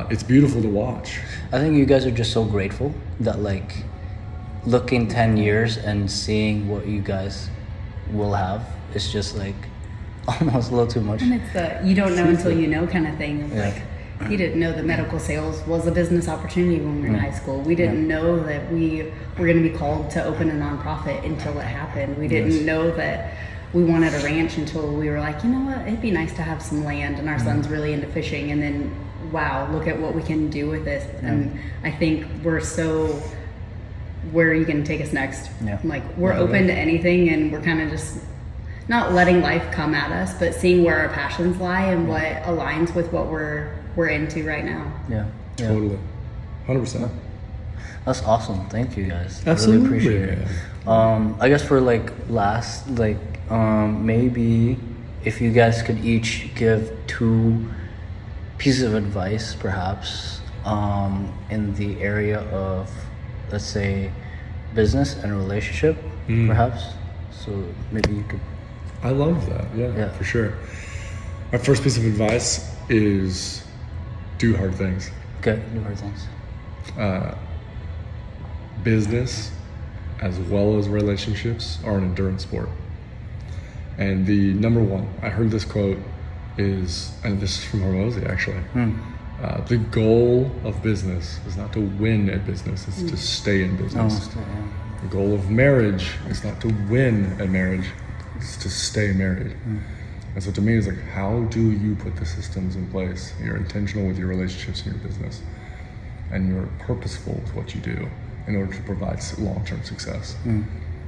It's beautiful to watch.
I think you guys are just so grateful that, like, looking 10 years and seeing what you guys will have, it's just like almost a little too much.
And it's the you don't know until you know kind of thing. Of
Yeah.
Like, he didn't know that medical sales was a business opportunity when we were in high school. We didn't know that we were going to be called to open a nonprofit until it happened. We didn't know that we wanted a ranch until we were like, you know what, it'd be nice to have some land, and our son's really into fishing, and then wow, look at what we can do with this. And I think we're so, where are you going to take us next?
Yeah.
Like, we're open to anything, and we're kind of just not letting life come at us, but seeing where our passions lie and what aligns with what we're into right now.
Yeah. Yeah.
Totally. 100%.
That's awesome. Thank you guys.
Absolutely.
I really appreciate it. I guess for like last, like maybe if you guys could each give 2 pieces of advice, perhaps, in the area of, let's say, business and relationship, perhaps. So maybe you could.
I love that. Yeah, for sure. My first piece of advice is do hard things.
Okay, do hard things.
Business as well as relationships are an endurance sport. And the number one, I heard this quote is, and this is from Hormozi actually, the goal of business is not to win at business, it's to stay in business. The goal of marriage is not to win at marriage, it's to stay married. And so to me, it's like, how do you put the systems in place? You're intentional with your relationships and your business, and you're purposeful with what you do in order to provide long-term success. And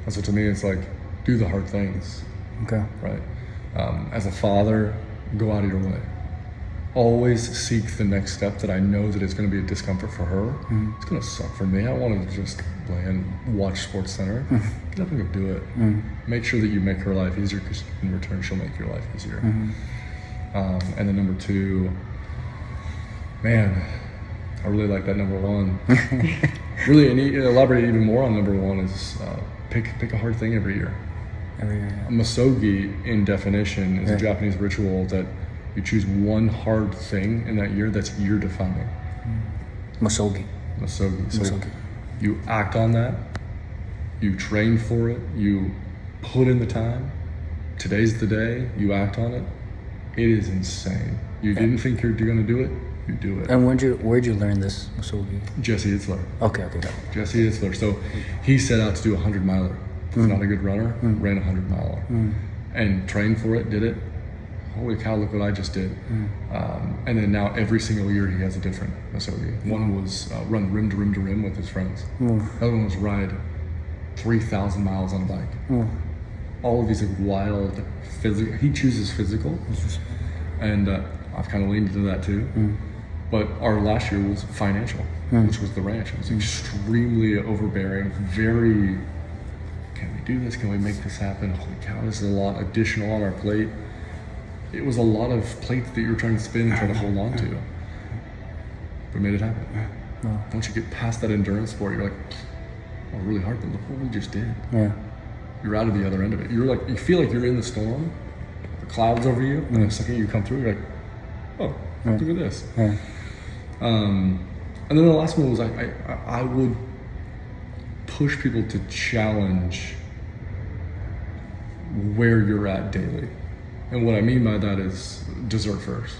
so to me, it's like, do the hard things,
Okay.
right? As a father, go out of your way. Always seek the next step that I know that it's going to be a discomfort for her. It's going to suck for me. I want to just play and watch Sports Center. Get up and go do it. Make sure that you make her life easier, because in return she'll make your life easier. And then number 2, man, I really like that number 1. Really, and elaborate even more on number 1 is pick a hard thing every year. Masogi, in definition, is a Japanese ritual that you choose one hard thing in that year that's year defining.
Masogi.
So you act on that, you train for it, you put in the time. Today's the day, you act on it. It is insane. You didn't think you're going to do it, you do it.
And where'd you learn this Masogi?
Jesse Itzler.
Okay.
Jesse Itzler. So he set out to do a 100-miler. He's not a good runner, ran a 100-miler. And trained for it, did it. Holy cow, look what I just did. And then now every single year he has a different Masogi. One was run rim to rim to rim with his friends. The other one was ride 3,000 miles on a bike. All of these are wild physical. He chooses physical. And I've kind of leaned into that too. But our last year was financial, which was the ranch. It was extremely overbearing, very, can we do this? Can we make this happen? Holy cow, this is a lot additional on our plate. It was a lot of plates that you were trying to spin and try to hold on to. But made it happen. Once you get past that endurance sport, you're like, oh, really hard, but look what we just did.
Yeah.
You're out of the other end of it. You're like, you feel like you're in the storm, the clouds over you, and the second you come through, you're like, oh, look at this.
Yeah.
And then the last one was I would push people to challenge where you're at daily. And what I mean by that is dessert first.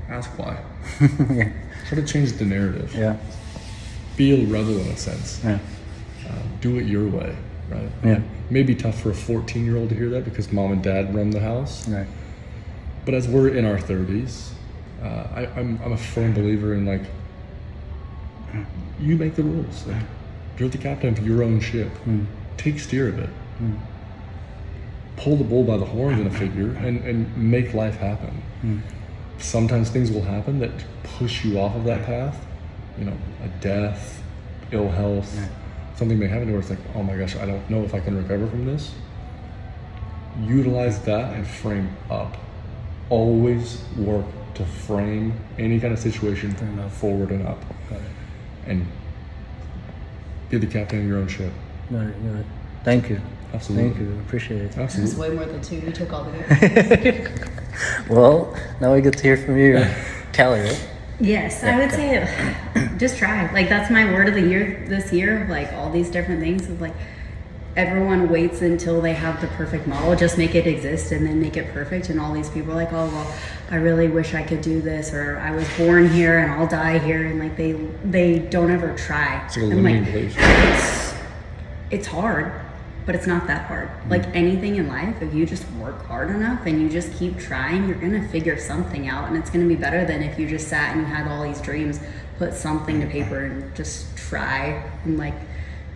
Ask why.
Yeah.
Try to change the narrative.
Yeah.
Be a rebel in a sense.
Yeah.
Do it your way, right?
Yeah.
Maybe tough for a 14-year-old to hear that because mom and dad run the house.
Right.
But as we're in our 30s, I'm a firm believer in like, you make the rules. Like, you're the captain of your own ship. Take steer of it. Pull the bull by the horns in a figure and make life happen. Sometimes things will happen that push you off of that path. You know, a death, ill health, something may happen where it's like, oh my gosh, I don't know if I can recover from this. Utilize that and frame up. Always work to frame any kind of situation forward and up. And be the captain of your own ship.
Right. Thank you.
Absolutely.
Thank you. Appreciate it.
It's
Absolutely.
way more than 2. You took all the good.
Well, now we get to hear from you, Cali, right?
Yes, I would say just try. Like, that's my word of the year this year. Like, all these different things of like, everyone waits until they have the perfect model, just make it exist and then make it perfect. And all these people are like, oh, well, I really wish I could do this, or I was born here and I'll die here. And like, they don't ever try.
It's like a limiting belief.
It's hard, but it's not that hard. Like anything in life, if you just work hard enough and you just keep trying, you're gonna figure something out, and it's gonna be better than if you just sat and you had all these dreams, put something to paper and just try, and like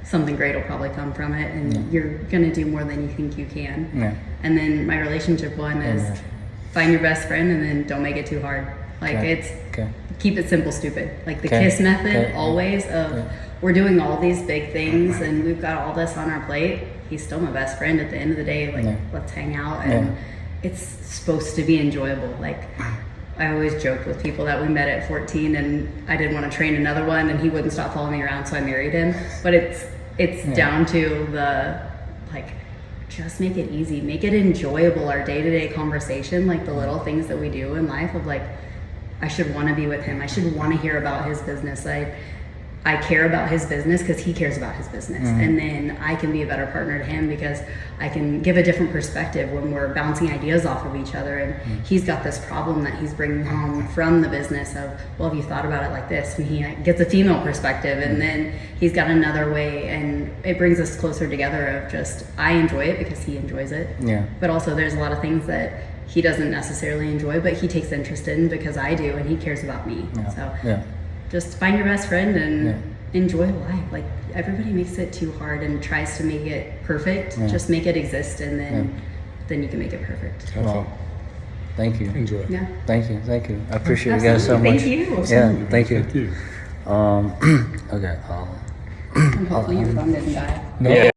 something great will probably come from it, and you're gonna do more than you think you can.
Yeah.
And then my relationship one is find your best friend and then don't make it too hard. Like it's keep it simple, stupid. Like the KISS method always of we're doing all these big things and we've got all this on our plate. He's still my best friend at the end of the day. Like let's hang out, and it's supposed to be enjoyable. Like I always joked with people that we met at 14 and I didn't want to train another one and he wouldn't stop following me around, so I married him. But it's down to the like, just make it easy, make it enjoyable, our day-to-day conversation, like the little things that we do in life of like, I should want to be with him, I should want to hear about his business, I care about his business because he cares about his business, and then I can be a better partner to him because I can give a different perspective when we're bouncing ideas off of each other, and he's got this problem that he's bringing home from the business of, well, have you thought about it like this? And he gets a female perspective, and then he's got another way, and it brings us closer together of just, I enjoy it because he enjoys it, but also there's a lot of things that he doesn't necessarily enjoy but he takes interest in because I do, and he cares about me. So just find your best friend and enjoy life. Like everybody makes it too hard and tries to make it perfect. Just make it exist, and then you can make it perfect.
Well, thank you.
Enjoy.
Yeah.
Thank you. I appreciate you guys so much.
Thank you.
Yeah, thank you.
Thank you.
Okay,
And hopefully your phone didn't die.
No.